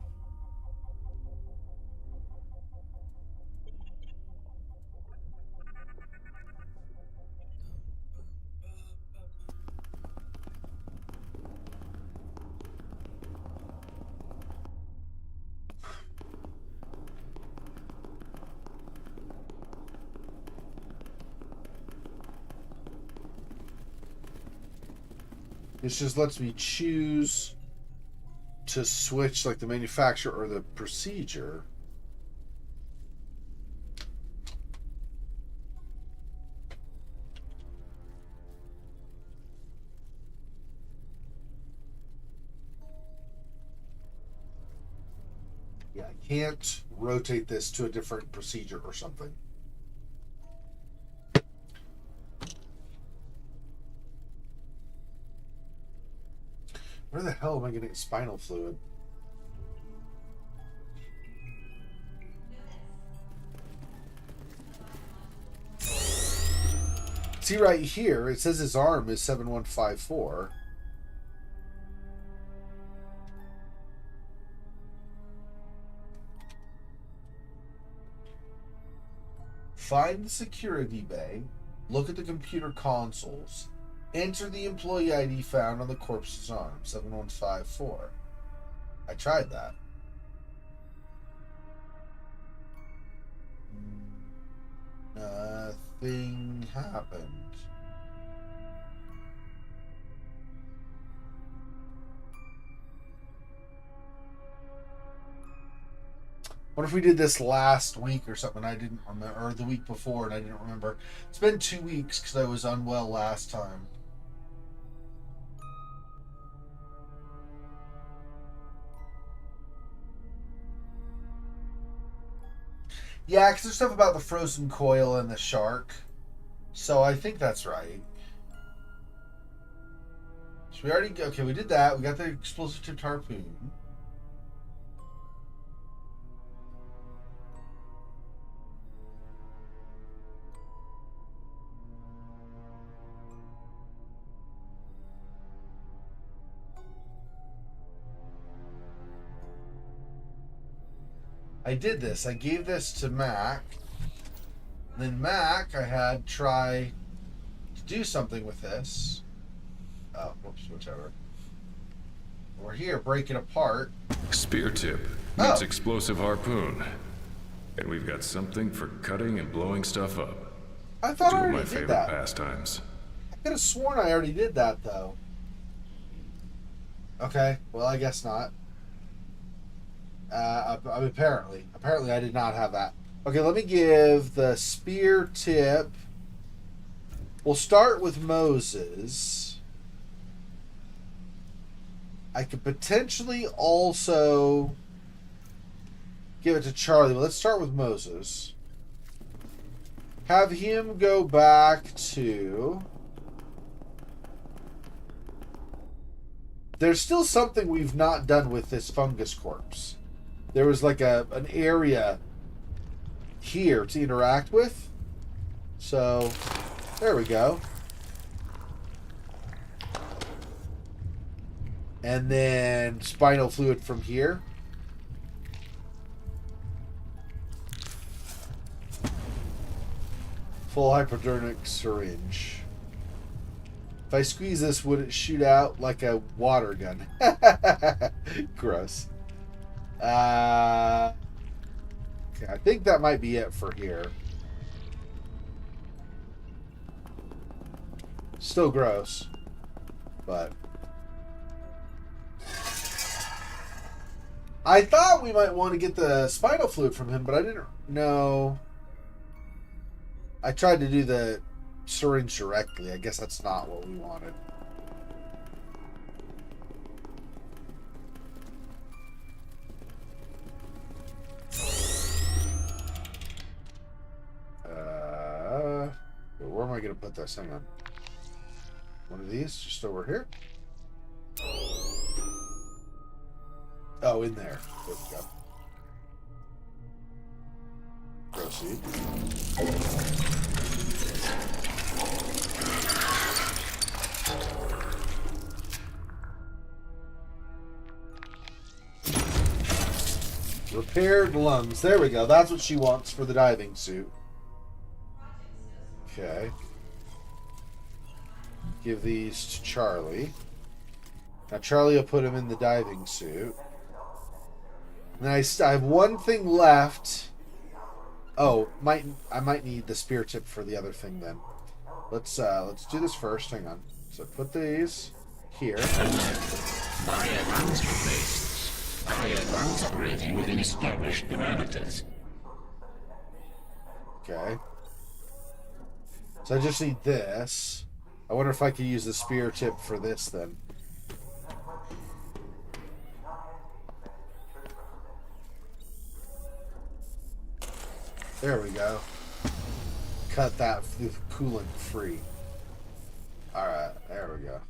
This just lets me choose to switch like the manufacturer or the procedure. Yeah, I can't rotate this to a different procedure or something. Where the hell am I getting spinal fluid? See right here, it says his arm is 7154. Find the security bay, look at the computer consoles, enter the employee ID found on the corpse's arm, 7154. I tried that. Nothing happened. What if we did this last week or something? I didn't remember, or the week before, and I didn't remember. It's been 2 weeks because I was unwell last time. Yeah, because there's stuff about the frozen coil and the shark. So I think that's right. So we already... Okay, we did that. We got the explosive tipped harpoon. I did this. I gave this to Mac. Then Mac, I had try to do something with this. Oh, whoops, whichever. We're here, break it apart. Spear tip meets explosive harpoon. And we've got something for cutting and blowing stuff up. I thought I Two of already my did favorite that. pastimes. I could have sworn I already did that, though. Okay, well, I guess not. Apparently I did not have that. Okay, let me give the spear tip. We'll start with Moses. I could potentially also give it to Charlie, but let's start with Moses. Have him go back to... There's still something we've not done with this fungus corpse. There was like an area here to interact with. So, there we go. And then spinal fluid from here. Full hypodermic syringe. If I squeeze this, would it shoot out like a water gun? Gross. Okay, I think that might be it for here. Still gross, but I thought we might want to get the spinal fluid from him, but I didn't know. I tried to do the syringe directly. I guess that's not what we wanted. Where am I going to put this? Hang on. One of these, just over here. Oh, in there. There we go. Proceed. Repaired lungs. There we go. That's what she wants for the diving suit. Okay. Give these to Charlie. Now Charlie will put him in the diving suit. And I have one thing left. Oh, I might need the spear tip for the other thing then. Let's do this first. Hang on. So put these here. Barrier runs replaced. Barrier runs operating within established parameters. Okay. So I just need this. I wonder if I could use the spear tip for this then. There we go. Cut that coolant free. Alright, there we go.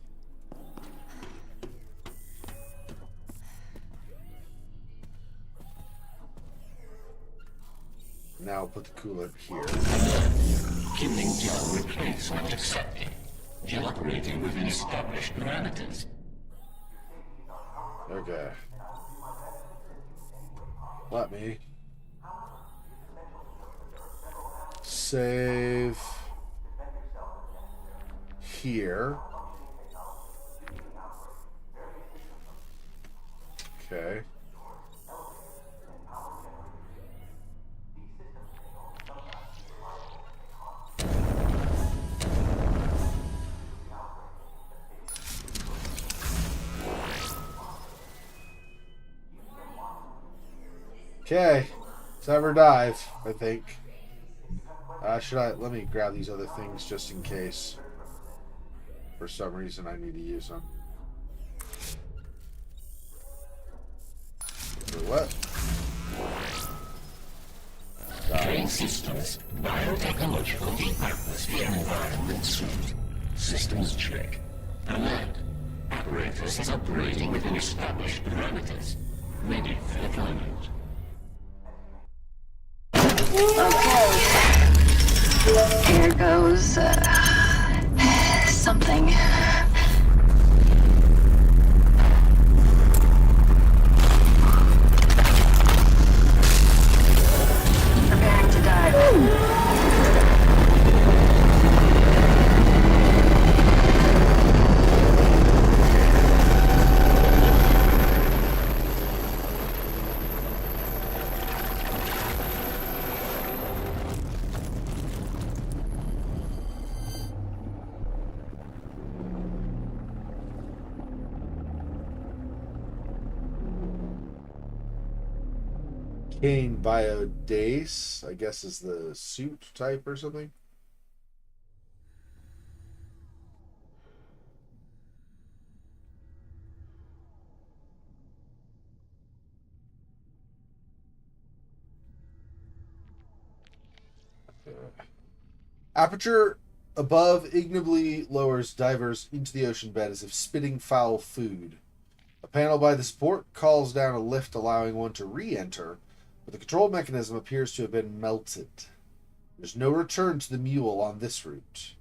Now put the coolant here. Killing gel replace not accepted. Gel operating within established parameters. Okay. Let me save here. Okay. Okay, save or dive, I think. Let me grab these other things just in case. For some reason I need to use them. For what? Train systems. Biotechnological deep atmosphere environment suit. Systems check. Alert. Apparatus is operating within established parameters. Ready for deployment. Okay. Here goes, something. Preparing to dive. Kane Biodase, I guess is the suit type or something. Aperture above ignobly lowers divers into the ocean bed as if spitting foul food. A panel by the support calls down a lift allowing one to re-enter, but the control mechanism appears to have been melted. There's no return to the mule on this route.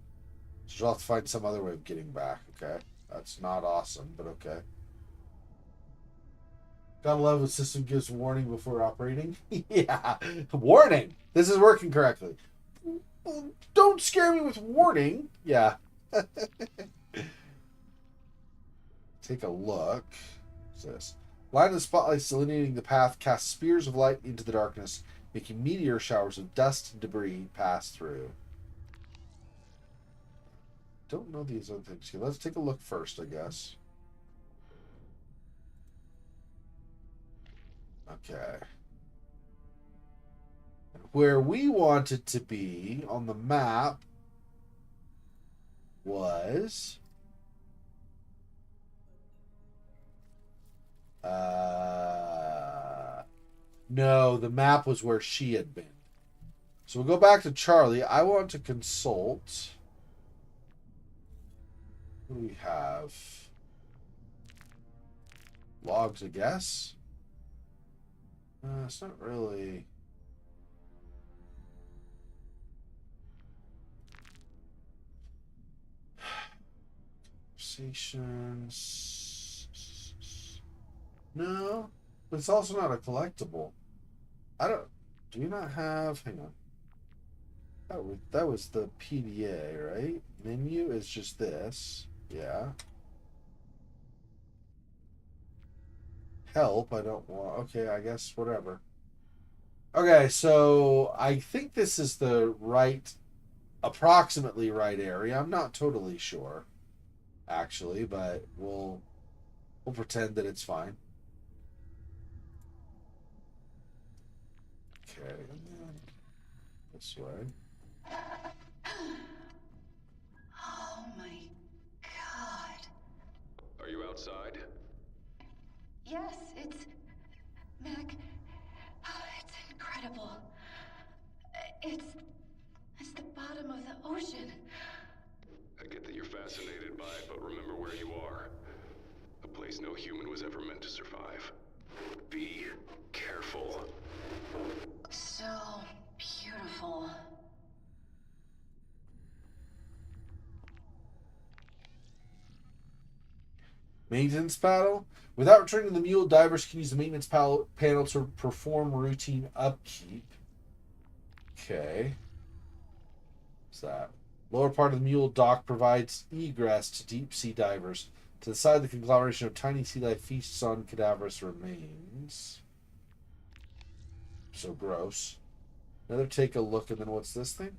So you'll have to find some other way of getting back, okay? That's not awesome, but okay. Gotta love when system gives warning before operating. Yeah, warning! This is working correctly. Don't scare me with warning. Yeah. Take a look. What's this? Line of the spotlights delineating the path casts spears of light into the darkness, making meteor showers of dust and debris pass through. Don't know these other things here. Let's take a look first, I guess. Okay. Where we wanted to be on the map was no, the map was where she had been. So we'll go back to Charlie. I want to consult. What do we have? Logs, I guess. It's not really. Conversations. No, but it's also not a collectible. I don't. Do you not have? Hang on. That was the PDA, right? Menu is just this. Yeah. Help. I don't want. Okay, I guess whatever. Okay, so I think this is the right, approximately right area. I'm not totally sure, actually, but we'll pretend that it's fine. Okay, and then this way. Oh my god. Are you outside? Yes, it's... Mac... Oh, it's incredible. It's the bottom of the ocean. I get that you're fascinated by it, but remember where you are. A place no human was ever meant to survive. Be careful. So beautiful. Maintenance panel. Without returning the mule, divers can use the maintenance panel to perform routine upkeep. Okay. What's that? Lower part of the mule dock provides egress to deep sea divers. To the side, the conglomeration of tiny sea life feasts on cadaverous remains. So gross. Another take a look, and then what's this thing?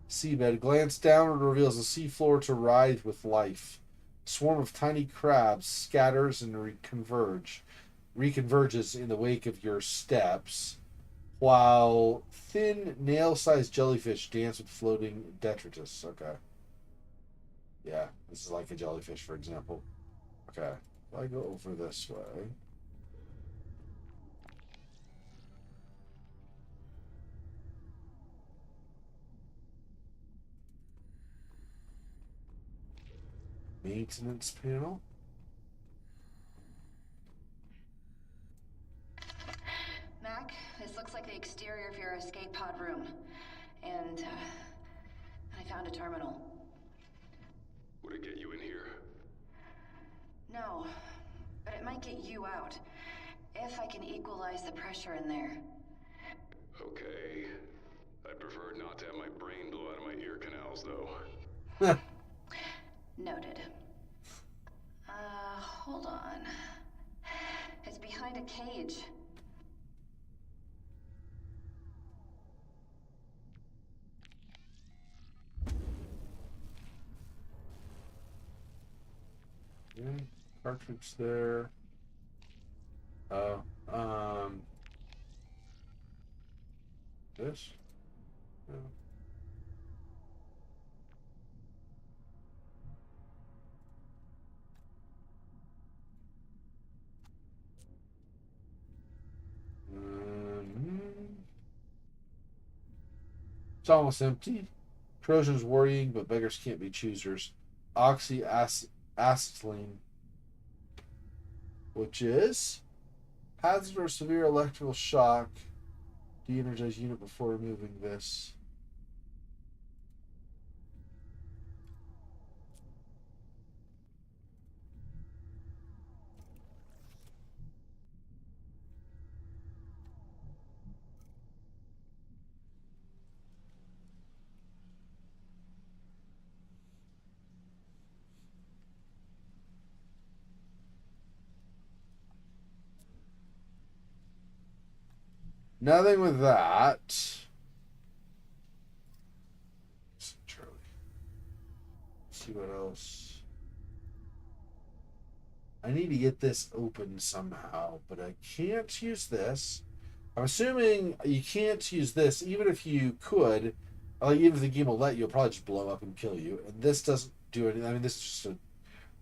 Seabed. Glance downward reveals the seafloor to writhe with life. A swarm of tiny crabs scatters and reconverges in the wake of your steps, while thin, nail-sized jellyfish dance with floating detritus. Okay. Yeah, this is like a jellyfish, for example. Okay. If I go over this way... Maintenance panel. Mac, this looks like the exterior of your escape pod room. And, I found a terminal. Would it get you in here? No, but it might get you out. If I can equalize the pressure in there. Okay. I'd prefer not to have my brain blow out of my ear canals, though. Noted. Hold on. It's behind a cage. Yeah, cartridge there. Oh, this? No. It's almost empty. Corrosion's worrying, but beggars can't be choosers. Oxyacetylene, which is hazard or severe electrical shock. De-energize unit before removing this. Nothing with that. Charlie. Let's see what else. I need to get this open somehow, but I can't use this. I'm assuming you can't use this, even if you could. Like, even if the game will let you, it'll probably just blow up and kill you. And this doesn't do anything. I mean, this is just a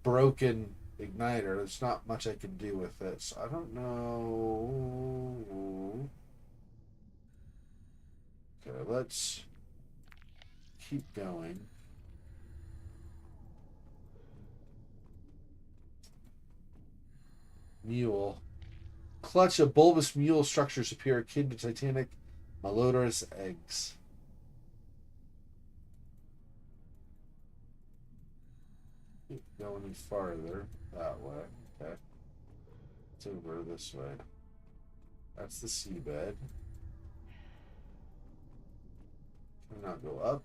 broken igniter. There's not much I can do with it. So I don't know. Okay, let's keep going. Mule. Clutch of bulbous mule structures appear akin to titanic malodorous eggs. Keep going farther that way. Okay. It's over this way. That's the seabed. Can I not go up?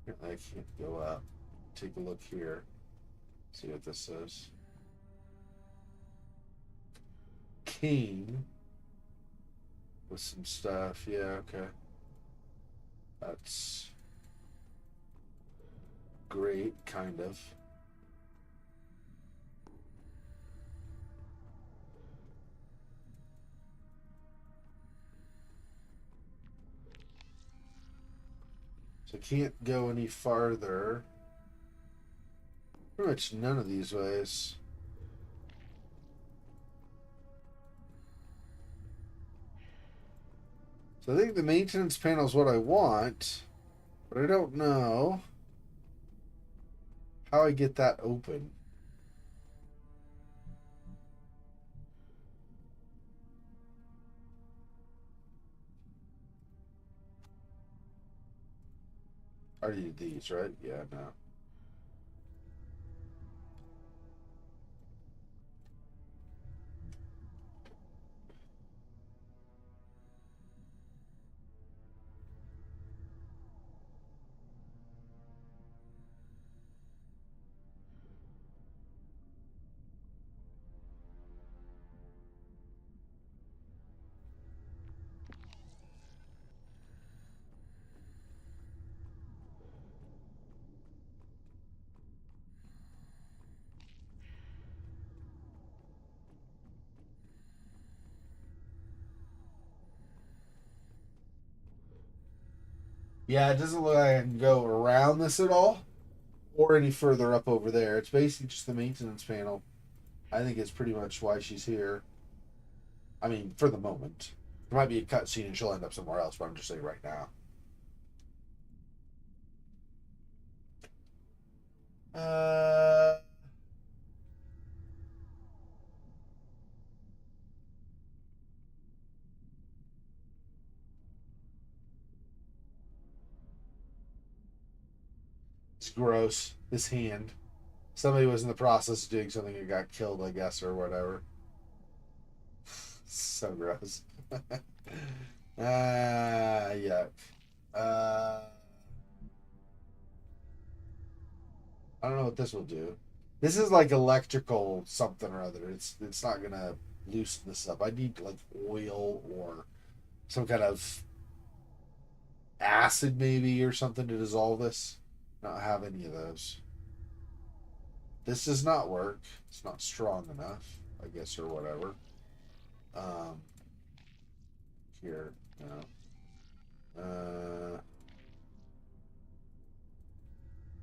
Apparently I can't go up. Take a look here. See what this says. Cane with some stuff. Yeah, okay. That's great, kind of. So I can't go any farther. Pretty much none of these ways. So So I think the maintenance panel is what I want, but I don't know how I get that open. I already did these, right? Yeah, no. Yeah, it doesn't look like I can go around this at all or any further up over there. It's basically just the maintenance panel. I think it's pretty much why she's here. I mean, for the moment. There might be a cutscene and she'll end up somewhere else, but I'm just saying right now. Uh, it's gross. This hand. Somebody was in the process of doing something and got killed, I guess, or whatever. So gross. Yuck. Uh, I don't know what this will do. This is like electrical something or other. It's not gonna loosen this up. I need like oil or some kind of acid maybe or something to dissolve this. Not have any of those. This does not work. It's not strong enough, I guess, or whatever. Um, here, no.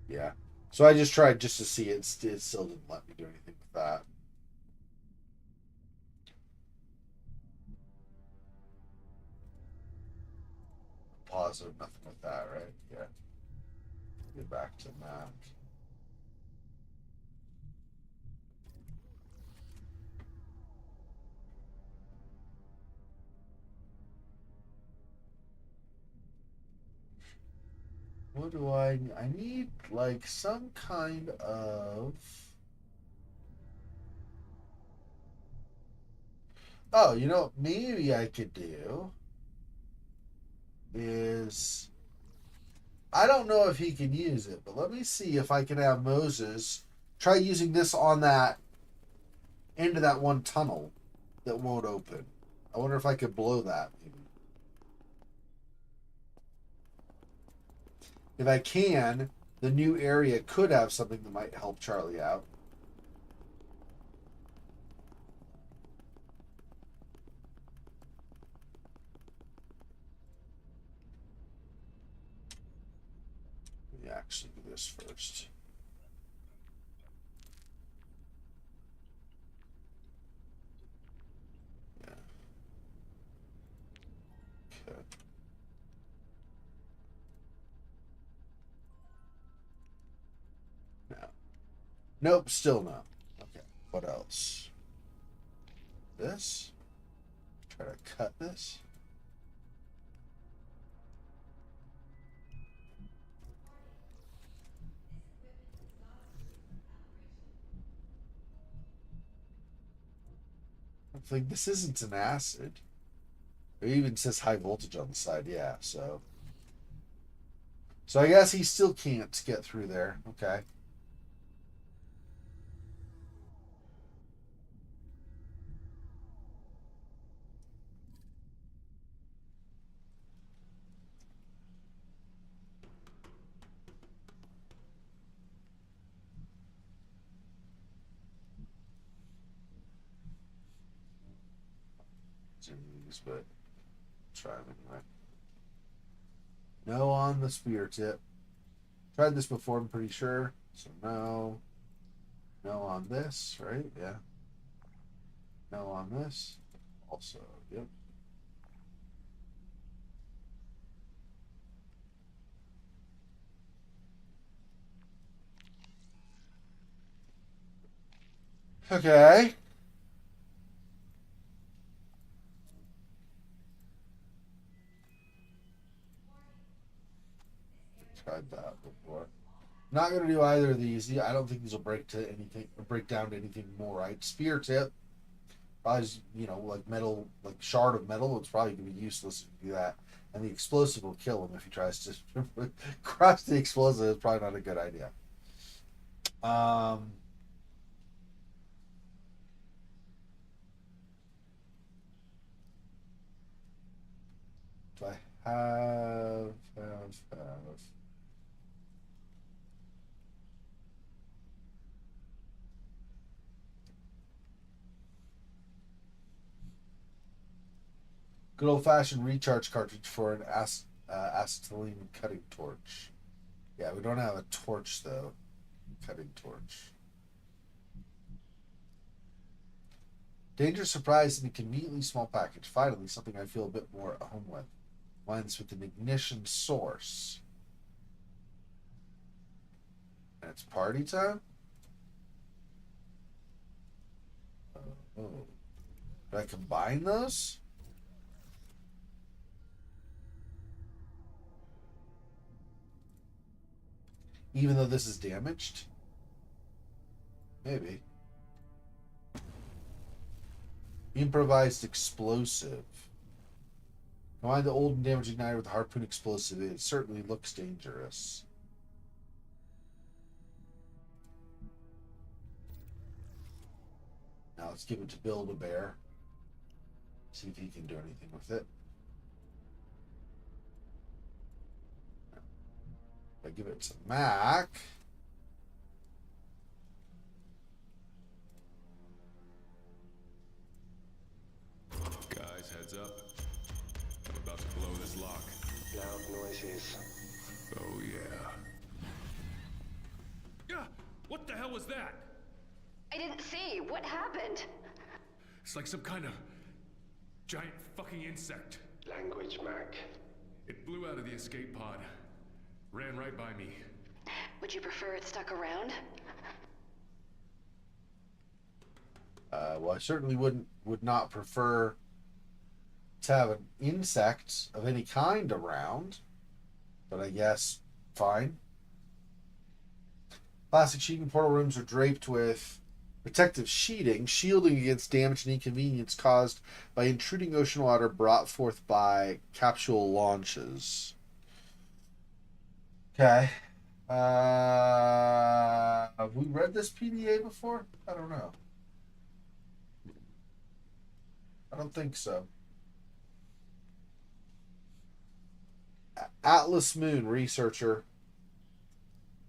Yeah. So I just tried just to see it. It still didn't let me do anything with that. Positive, nothing with that, right? Yeah. Get back to Mac. What do I need like some kind of. Oh, you know, maybe I could do is I don't know if he can use it, but let me see if I can have Moses try using this on that into that one tunnel that won't open. I wonder if I could blow that maybe. If I can, the new area could have something that might help Charlie out. Let me actually do this first. Yeah. Okay. No. Nope, still no. Okay. What else? This? Try to cut this. I'm like, this isn't an acid. It even says high voltage on the side, yeah, so. So I guess he still can't get through there. Okay. But try them anyway. No on the spear tip. Tried this before, I'm pretty sure. So no. No on this, right? Yeah. No on this. Also, yep. Okay. Tried that before. Not gonna do either of these. Yeah, I don't think these will break to anything or break down to anything more, right? Spear tip. Probably just, like metal, like shard of metal. It's probably gonna be useless if you do that. And the explosive will kill him if he tries to crush the explosive. It's probably not a good idea. Do I have. Good old fashioned recharge cartridge for an acetylene cutting torch. Yeah, we don't have a torch though. Cutting torch. Dangerous surprise in a conveniently small package. Finally, something I feel a bit more at home with. Mine's with an ignition source. And it's party time? Oh. Do I combine those? Even though this is damaged? Maybe. Improvised explosive. Combine the old and damaged igniter with the harpoon explosive. It certainly looks dangerous. Now let's give it to Build-A-Bear. See if he can do anything with it. If I give it to Mac. Guys, heads up. I'm about to blow this lock. Loud noises. Oh, yeah. Yeah! What the hell was that? I didn't see. What happened? It's like some kind of giant fucking insect. Language, Mac. It blew out of the escape pod. Ran right by me. Would you prefer it stuck around? Well, I certainly would not prefer to have an insect of any kind around, but I guess fine. Plastic sheeting portal rooms are draped with protective sheeting, shielding against damage and inconvenience caused by intruding ocean water brought forth by capsule launches. Okay. Have we read this PDA before? I don't know. I don't think so. Atlas Moon researcher.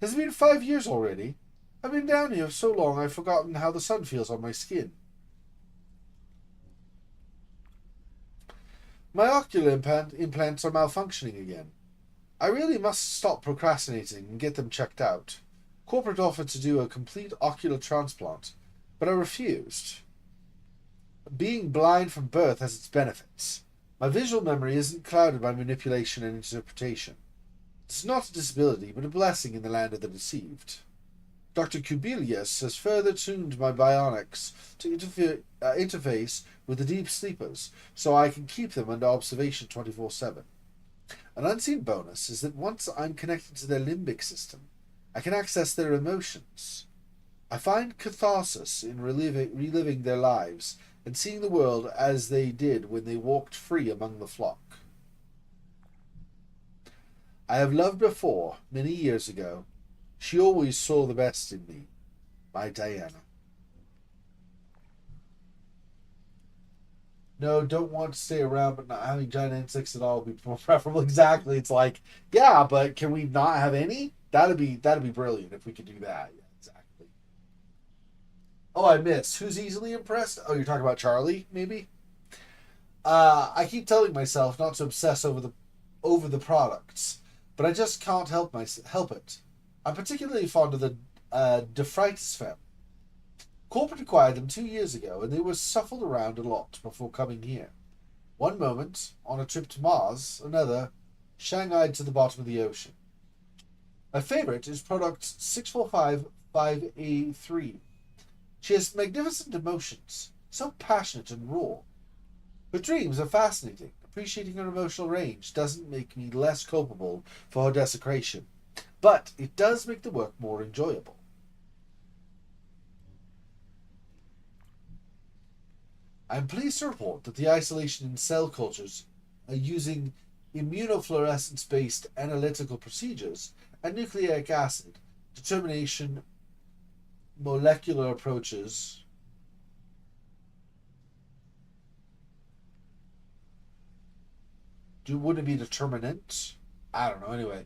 Has it been 5 years already? I've been down here so long I've forgotten how the sun feels on my skin. My ocular implants are malfunctioning again. I really must stop procrastinating and get them checked out. Corporate offered to do a complete ocular transplant, but I refused. Being blind from birth has its benefits. My visual memory isn't clouded by manipulation and interpretation. It's not a disability, but a blessing in the land of the deceived. Dr. Kubilius has further tuned my bionics to interface with the deep sleepers, so I can keep them under observation 24/7. An unseen bonus is that once I'm connected to their limbic system, I can access their emotions. I find catharsis in reliving their lives and seeing the world as they did when they walked free among the flock. I have loved before, many years ago. She always saw the best in me. My Diana. No, don't want to stay around, but not having giant insects at all would be more preferable. Exactly. It's like, yeah, but can we not have any? That'd be brilliant if we could do that. Yeah, exactly. Oh, I missed. Who's easily impressed? Oh, you're talking about Charlie, maybe? I keep telling myself not to obsess over the products, but I just can't help it. I'm particularly fond of the DeFreitas family. Corporate acquired them 2 years ago, and they were shuffled around a lot before coming here. One moment, on a trip to Mars, another, shanghaied to the bottom of the ocean. My favorite is product 6455A3. She has magnificent emotions, so passionate and raw. Her dreams are fascinating. Appreciating her emotional range doesn't make me less culpable for her desecration, but it does make the work more enjoyable. I am pleased to report that the isolation in cell cultures are using immunofluorescence-based analytical procedures and nucleic acid determination molecular approaches would it be determinant? I don't know, anyway.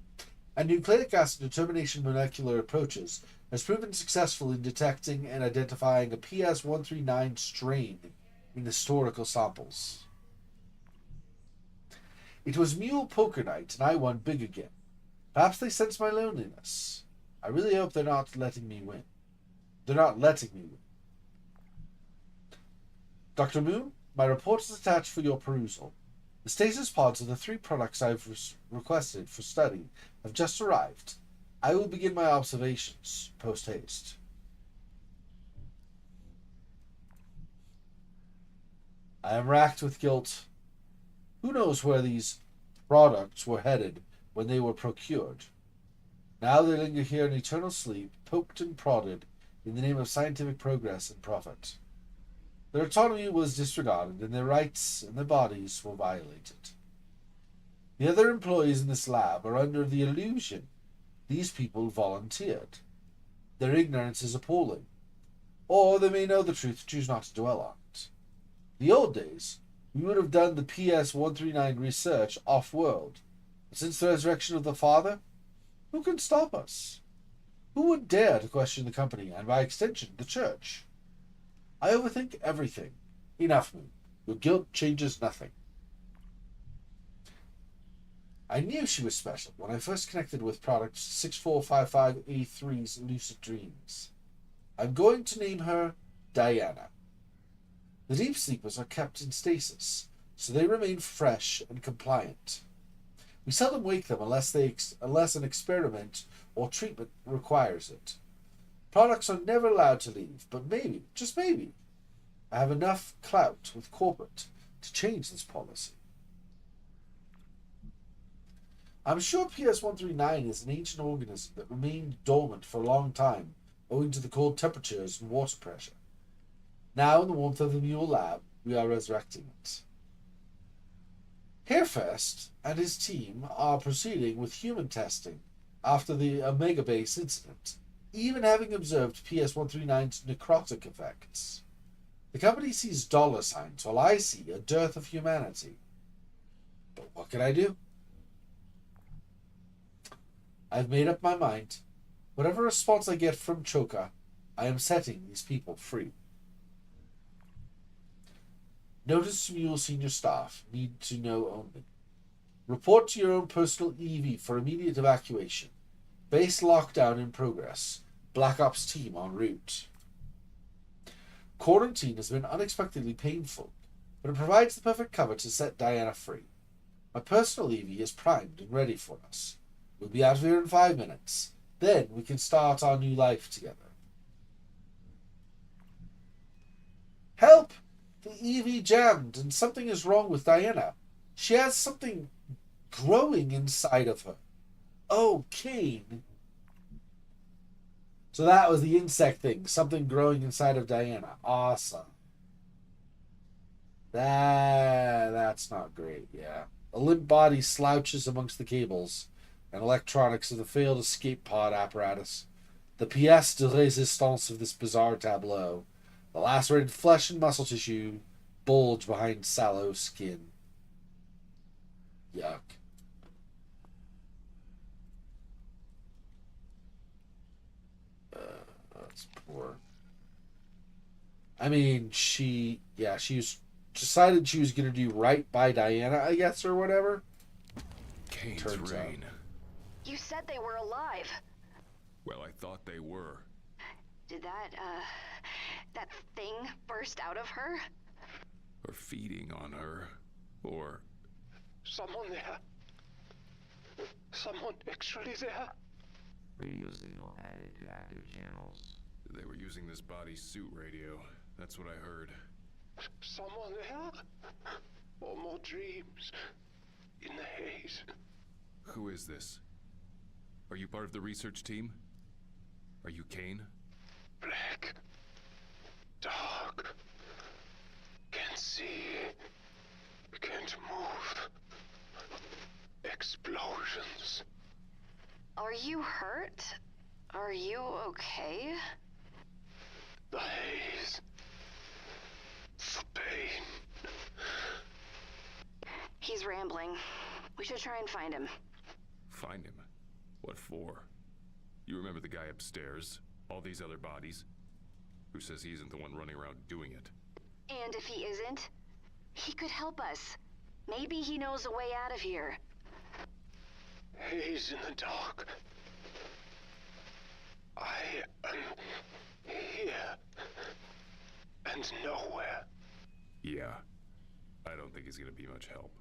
And nucleic acid determination molecular approaches has proven successful in detecting and identifying a PS139 strain in historical samples. It was Mule Poker Night, and I won big again. Perhaps they sense my loneliness. I really hope they're not letting me win. They're not letting me win. Dr. Moon, my report is attached for your perusal. The stasis pods of the 3 products I've requested for study have just arrived. I will begin my observations post-haste. I am racked with guilt. Who knows where these products were headed when they were procured? Now they linger here in eternal sleep, poked and prodded in the name of scientific progress and profit. Their autonomy was disregarded, and their rights and their bodies were violated. The other employees in this lab are under the illusion these people volunteered. Their ignorance is appalling. Or they may know the truth and choose not to dwell on it. The old days, we would have done the PS-139 research off-world. But since the resurrection of the Father, who can stop us? Who would dare to question the company, and by extension, the church? I overthink everything. Enough, Moon. Your guilt changes nothing. I knew she was special when I first connected with Product 6455A3's Lucid Dreams. I'm going to name her Diana. The deep sleepers are kept in stasis, so they remain fresh and compliant. We seldom wake them unless an experiment or treatment requires it. Products are never allowed to leave, but maybe, just maybe, I have enough clout with corporate to change this policy. I'm sure PS-139 is an ancient organism that remained dormant for a long time owing to the cold temperatures and water pressure. Now, in the warmth of the Mule Lab, we are resurrecting it. Hairfest and his team are proceeding with human testing after the Omega Base incident, even having observed PS-139's necrotic effects. The company sees dollar signs, while I see a dearth of humanity. But what can I do? I've made up my mind. Whatever response I get from Choka, I am setting these people free. Notice to Mule senior staff need to know only. Report to your own personal EV for immediate evacuation. Base lockdown in progress. Black Ops team en route. Quarantine has been unexpectedly painful, but it provides the perfect cover to set Diana free. My personal EV is primed and ready for us. We'll be out of here in 5 minutes. Then we can start our new life together. Help! The EV jammed and something is wrong with Diana. She has something growing inside of her. Oh, Kane. So that was the insect thing. Something growing inside of Diana. Awesome. That's not great, yeah. A limp body slouches amongst the cables and electronics of the failed escape pod apparatus. The pièce de résistance of this bizarre tableau. The lacerated flesh and muscle tissue bulge behind sallow skin. Yuck. That's poor. I mean, she was decided she was going to do right by Diana, I guess, or whatever. Kane's Turns out. reign. You said they were alive. Well, I thought they were. Did that thing burst out of her? Or feeding on her. Or... Someone there. Someone actually there. Radio signal added to active channels. They were using this body's suit radio. That's what I heard. Someone there? Or more dreams? In the haze? Who is this? Are you part of the research team? Are you Kane? Black. Dark. Can't see. Can't move. Explosions. Are you hurt? Are you okay? The haze. The pain. He's rambling. We should try and find him. Find him? What for? You remember the guy upstairs? All these other bodies? Who says he isn't the one running around doing it? And if he isn't, he could help us. Maybe he knows a way out of here. Haze in the dark. I am here. And nowhere. Yeah. I don't think he's gonna be much help.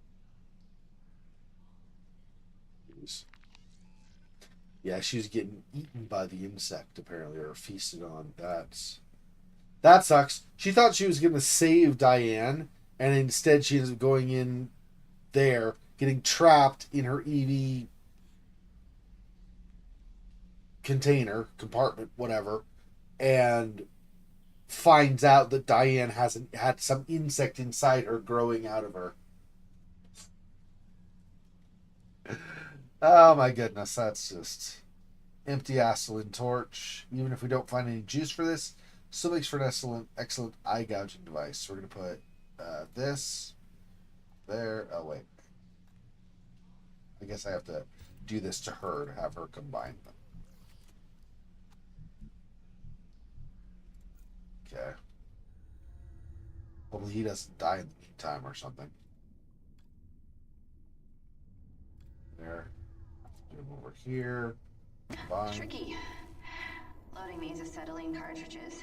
Yeah, she's getting eaten by the insect, apparently, or feasted on. That sucks. She thought she was going to save Diane, and instead she ends up going in there, getting trapped in her EV container, compartment, whatever, and finds out that Diane had some insect inside her growing out of her. Oh my goodness, that's just empty acetylene torch. Even if we don't find any juice for this, still makes for an excellent eye gouging device. We're gonna put this there. Oh wait, I guess I have to do this to her to have her combine them. Okay. Hopefully he doesn't die in the meantime or something. There. Do them over here. Combine. Tricky. Loading these acetylene cartridges.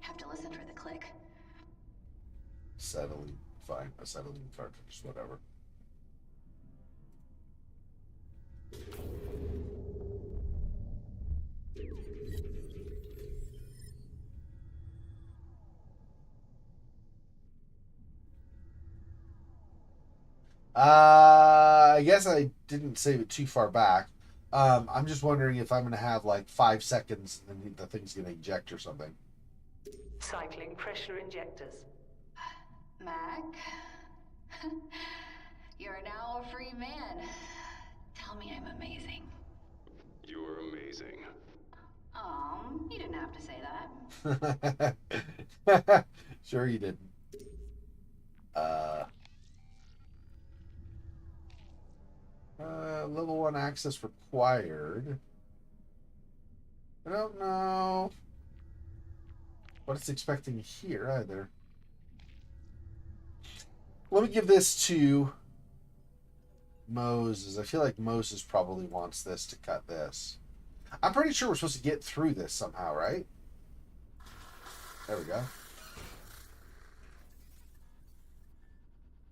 Have to listen for the click. Acetylene. Fine. Acetylene cartridge. Whatever. I guess I didn't save it too far back. I'm just wondering if I'm going to have like 5 seconds and then the thing's going to eject or something. Cycling pressure injectors. Mac? You're now a free man. Tell me I'm amazing. You're amazing. You didn't have to say that. Sure you didn't. Level 1 access required. I don't know what it's expecting here either. Let me give this to Moses. I feel like Moses probably wants this to cut this. I'm pretty sure we're supposed to get through this somehow, right? There we go.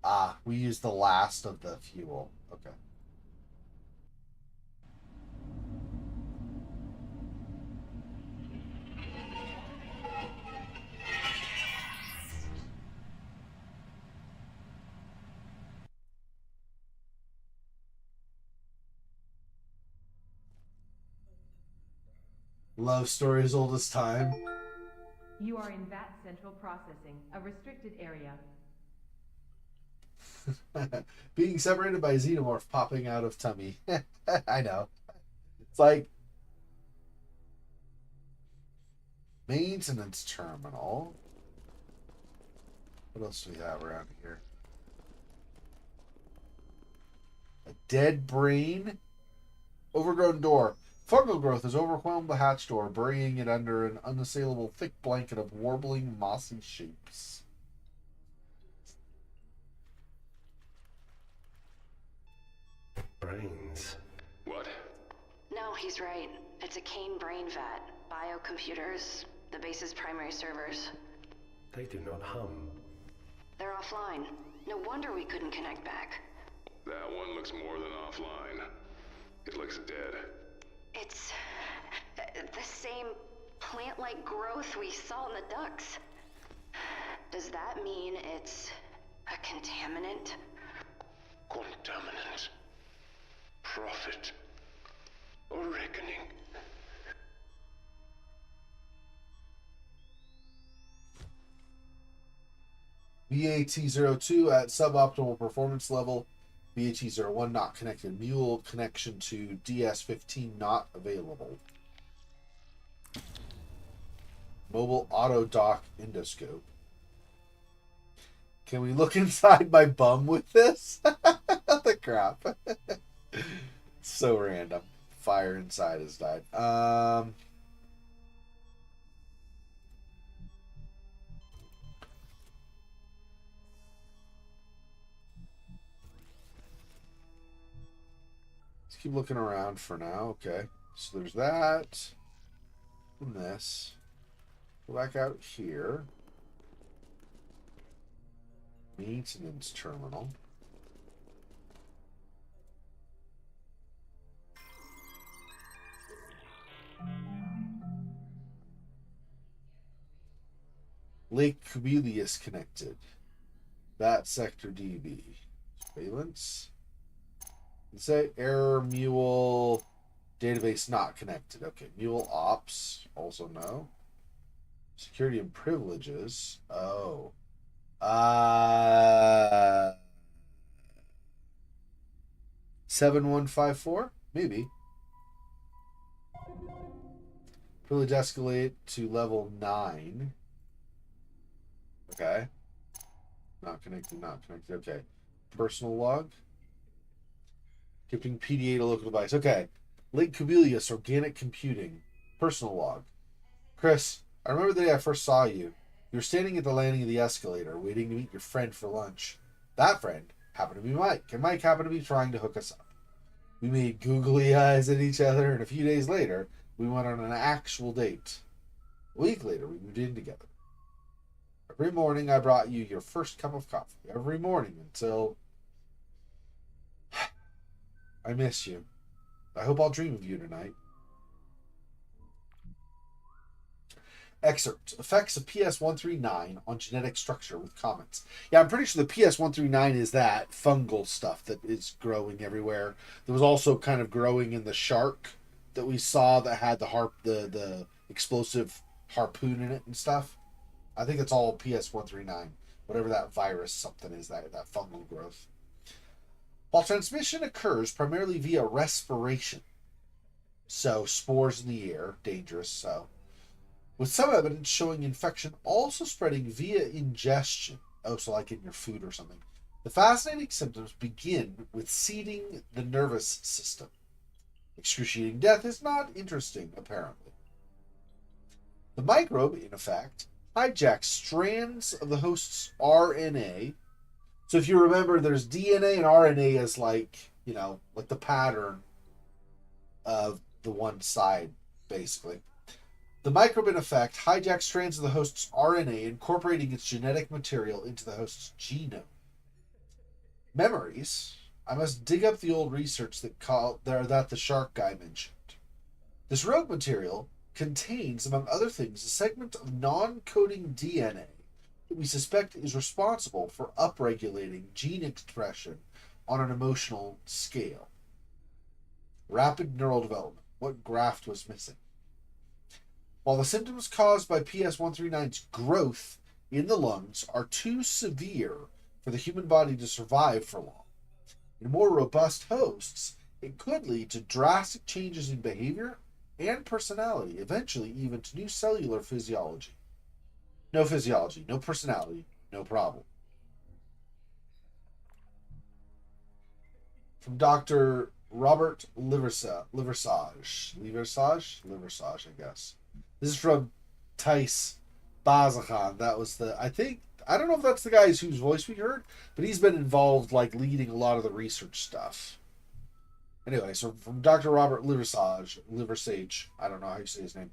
Ah, we used the last of the fuel. Okay. Love story as old as time. You are in VAT Central Processing, a restricted area. Being separated by xenomorph popping out of tummy. I know. It's like maintenance terminal. What else do we have around here? A dead brain. Overgrown door. Fungal growth has overwhelmed the hatch door, burying it under an unassailable thick blanket of warbling, mossy shapes. Brains. What? No, he's right. It's a Kane brain vat. Biocomputers, the base's primary servers. They do not hum. They're offline. No wonder we couldn't connect back. That one looks more than offline. It looks dead. It's the same plant-like growth we saw in the ducts. Does that mean it's a contaminant? Contaminant. Profit. Or reckoning. VAT-02 at suboptimal performance level. VAT-01 not connected. Mule connection to DS-15 not available. Mobile auto dock endoscope. Can we look inside my bum with this? The crap. So random. Fire inside has died. Let's keep looking around for now. Okay. So there's that. And this. Go back out here. Maintenance terminal. Lake Cubelius connected. That sector DB. Surveillance. Let's say error mule database not connected. Okay, mule ops also no. Security and privileges. Oh. 7154? Maybe. Privilege escalate to level 9. Okay. Not connected, not connected. Okay. Personal log. Gifting PDA to local device. Okay. Lake Cubelius, organic computing. Personal log. Chris, I remember the day I first saw you. You were standing at the landing of the escalator, waiting to meet your friend for lunch. That friend happened to be Mike, and Mike happened to be trying to hook us up. We made googly eyes at each other, and a few days later, we went on an actual date. A week later, we moved in together. Every morning, I brought you your first cup of coffee. Every morning until... I miss you. I hope I'll dream of you tonight. Excerpt. Effects of PS-139 on genetic structure with comments. Yeah, I'm pretty sure the PS-139 is that fungal stuff that is growing everywhere. There was also kind of growing in the shark that we saw that had the explosive harpoon in it and stuff. I think it's all PS-139. Whatever that virus something is, that fungal growth. While transmission occurs primarily via respiration, so spores in the air, dangerous, so... with some evidence showing infection also spreading via ingestion. Oh, so like in your food or something. The fascinating symptoms begin with seeding the nervous system. Excruciating death is not interesting, apparently. The microbe, in effect, hijacks strands of the host's RNA. So if you remember, there's DNA and RNA as like, like the pattern of the one side, basically. The microbe, in effect, hijacks strands of the host's RNA, incorporating its genetic material into the host's genome. Memories. I must dig up the old research that the shark guy mentioned. This rogue material contains, among other things, a segment of non-coding DNA that we suspect is responsible for upregulating gene expression on an emotional scale. Rapid neural development. What graft was missing? While the symptoms caused by PS-139's growth in the lungs are too severe for the human body to survive for long, in more robust hosts, it could lead to drastic changes in behavior and personality, eventually even to new cellular physiology. No physiology, no personality, no problem. From Dr. Robert Liversage, I guess. This is from Tice Bazakan. That was I don't know if that's the guy whose voice we heard, but he's been involved, leading a lot of the research stuff. Anyway, so from Dr. Robert Liversage, I don't know how you say his name.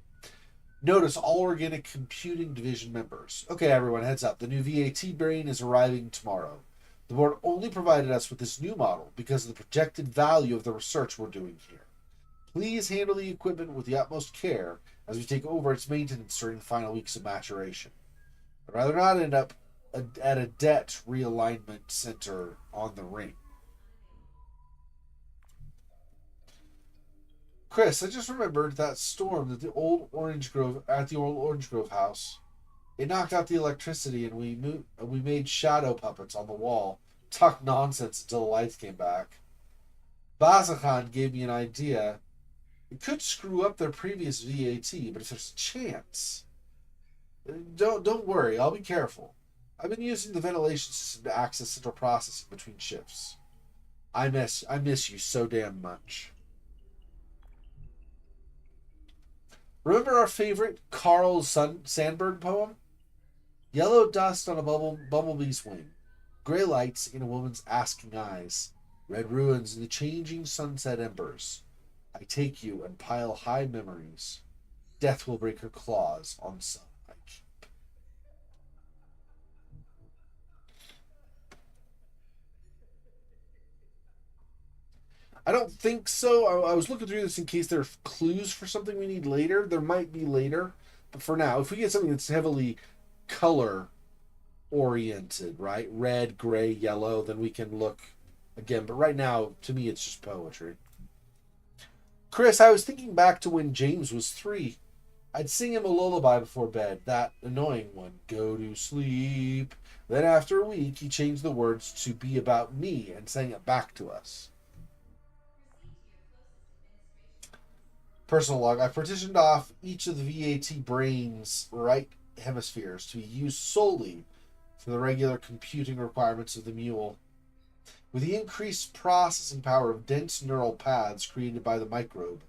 Notice all organic computing division members. Okay, everyone, heads up. The new VAT brain is arriving tomorrow. The board only provided us with this new model because of the projected value of the research we're doing here. Please handle the equipment with the utmost care as we take over its maintenance during the final weeks of maturation. I'd rather not end up at a debt realignment center on the ring. Chris, I just remembered that storm at the old Orange Grove house. It knocked out the electricity, and we made shadow puppets on the wall. Talked nonsense until the lights came back. Bazakhan gave me an idea. It could screw up their previous VAT, but if there's a chance, don't worry. I'll be careful. I've been using the ventilation system to access central processing between shifts. I miss you so damn much. Remember our favorite Carl Sandburg poem? Yellow dust on a bumblebee's wing, gray lights in a woman's asking eyes, red ruins in the changing sunset embers. I take you and pile high memories. Death will break her claws on sun I keep. I don't think so. I was looking through this in case there are clues for something we need later. There might be later. But for now, if we get something that's heavily color oriented, right? Red, gray, yellow, then we can look again. But right now, to me, it's just poetry. Chris, I was thinking back to when James was 3. I'd sing him a lullaby before bed, that annoying one, go to sleep. Then after a week, he changed the words to be about me and sang it back to us. Personal log. I partitioned off each of the VAT brain's right hemispheres to be used solely for the regular computing requirements of the mule. With the increased processing power of dense neural paths created by the microbe,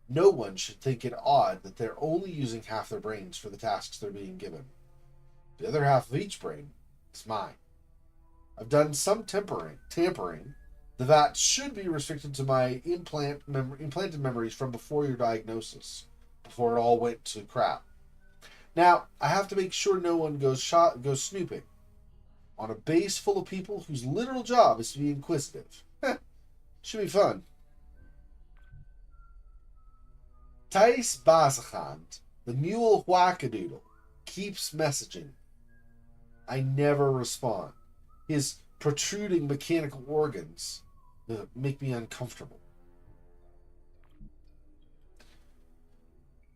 no one should think it odd that they're only using half their brains for the tasks they're being given. The other half of each brain is mine. I've done some tampering. The VAT should be restricted to my implanted memories from before your diagnosis, before it all went to crap. Now, I have to make sure no one goes snooping on a base full of people whose literal job is to be inquisitive. Should be fun. Thais Bazachand, the mule whackadoodle, keeps messaging. I never respond. His protruding mechanical organs make me uncomfortable.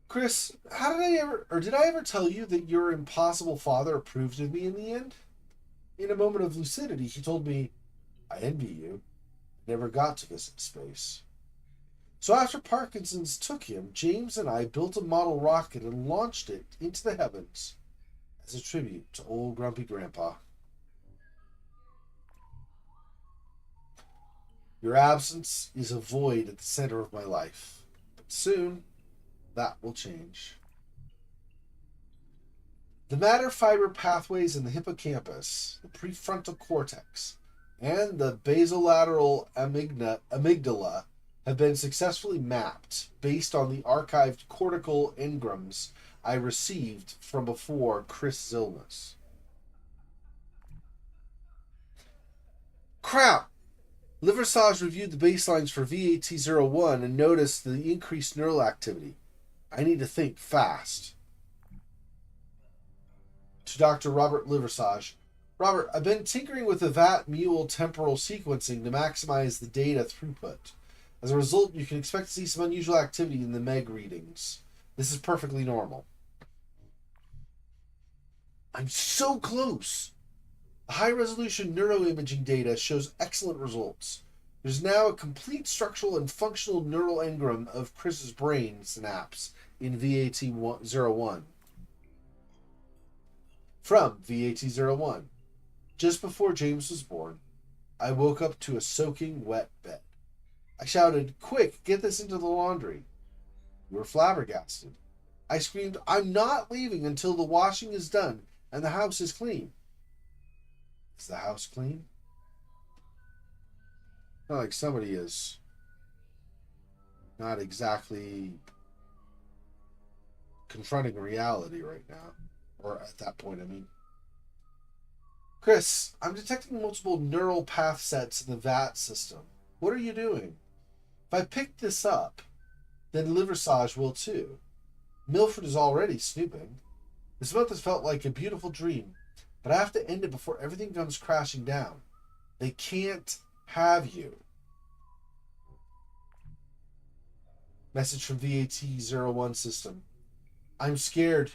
Chris, did I ever tell you that your impossible father approved of me in the end? In a moment of lucidity, he told me, I envy you. Never got to visit space. So after Parkinson's took him, James and I built a model rocket and launched it into the heavens as a tribute to old grumpy grandpa. Your absence is a void at the center of my life. But soon, that will change. The matter fiber pathways in the hippocampus, the prefrontal cortex, and the basolateral amygdala have been successfully mapped based on the archived cortical engrams I received from before Chris' illness. Crap! Liversage reviewed the baselines for VAT-01 and noticed the increased neural activity. I need to think fast. To Dr. Robert Liversage. Robert, I've been tinkering with the VAT mule temporal sequencing to maximize the data throughput. As a result, you can expect to see some unusual activity in the MEG readings. This is perfectly normal. I'm so close! The high-resolution neuroimaging data shows excellent results. There's now a complete structural and functional neural engram of Chris's brain synapse in VAT-01. From VAT-01. Just before James was born, I woke up to a soaking wet bed. I shouted, "Quick, get this into the laundry." You were flabbergasted. I screamed, "I'm not leaving until the washing is done and the house is clean." Is the house clean? Not like somebody is not exactly confronting reality right now. Or at that point, I mean. Chris, I'm detecting multiple neural path sets in the VAT system. What are you doing? If I pick this up, then Liversage will too. Milford is already snooping. This month has felt like a beautiful dream, but I have to end it before everything comes crashing down. They can't have you. Message from VAT-01 system. I'm scared.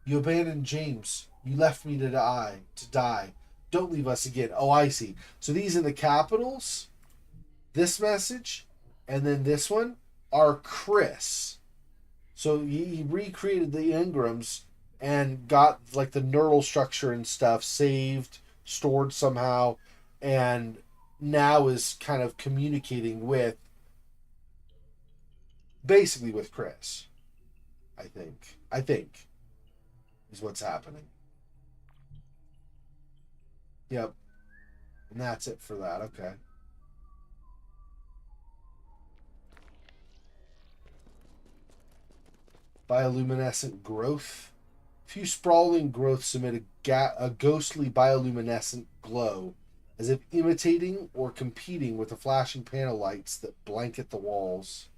You abandoned James. You left me to die. Don't leave us again. Oh, I see. So these in the capitals, this message, and then this one are Chris. So he recreated the engrams and got like the neural structure and stuff saved, stored somehow, and now is kind of communicating with, basically with Chris. I think is what's happening. Yep. And that's it for that. Okay. Bioluminescent growth. Few sprawling growths emit a ghostly bioluminescent glow, as if imitating or competing with the flashing panel lights that blanket the walls.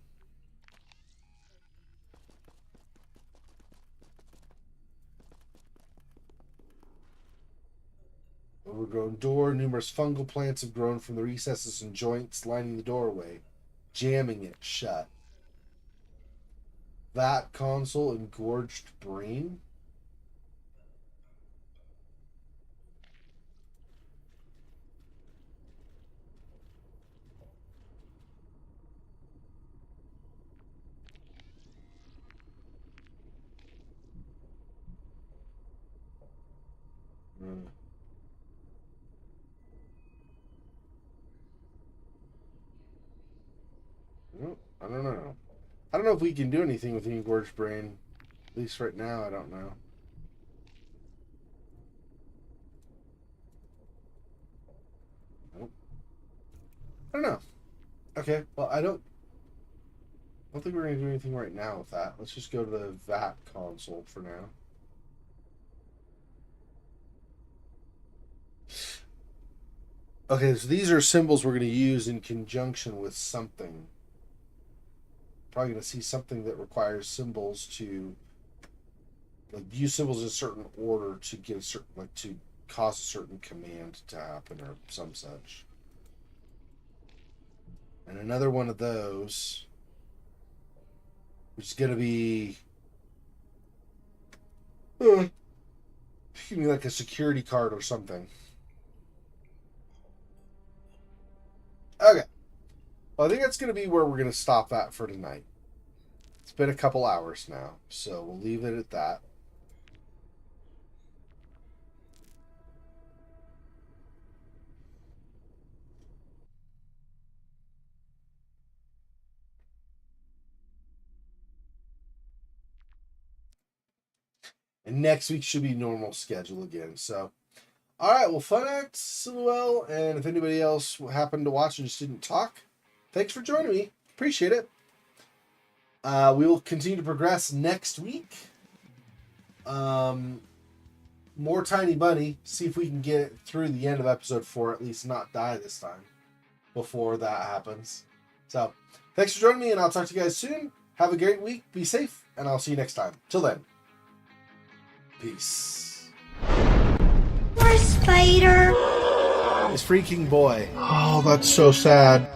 Overgrown door. Numerous fungal plants have grown from the recesses and joints lining the doorway, jamming it shut. That console. Engorged brain. I don't know. I don't know if we can do anything with the engorged brain. At least right now, I don't know. Nope. I don't know. Okay, well, I don't think we're going to do anything right now with that. Let's just go to the VAT console for now. Okay, so these are symbols we're going to use in conjunction with something. Probably going to see something that requires symbols to, like, use symbols in a certain order to get a certain, like, to cause a certain command to happen or some such. And another one of those, which is going to be, give me like a security card or something. Okay. Well, I think that's going to be where we're going to stop that for tonight. It's been a couple hours now, so we'll leave it at that. And next week should be normal schedule again. So, all right. Well, fun act, Silwell, and if anybody else happened to watch and just didn't talk, thanks for joining me. Appreciate it. We will continue to progress next week. More Tiny Bunny. See if we can get it through the end of episode 4, at least not die this time before that happens. So, thanks for joining me, and I'll talk to you guys soon. Have a great week. Be safe, and I'll see you next time. Till then, peace. Poor spider. This freaking boy. Oh, that's so sad.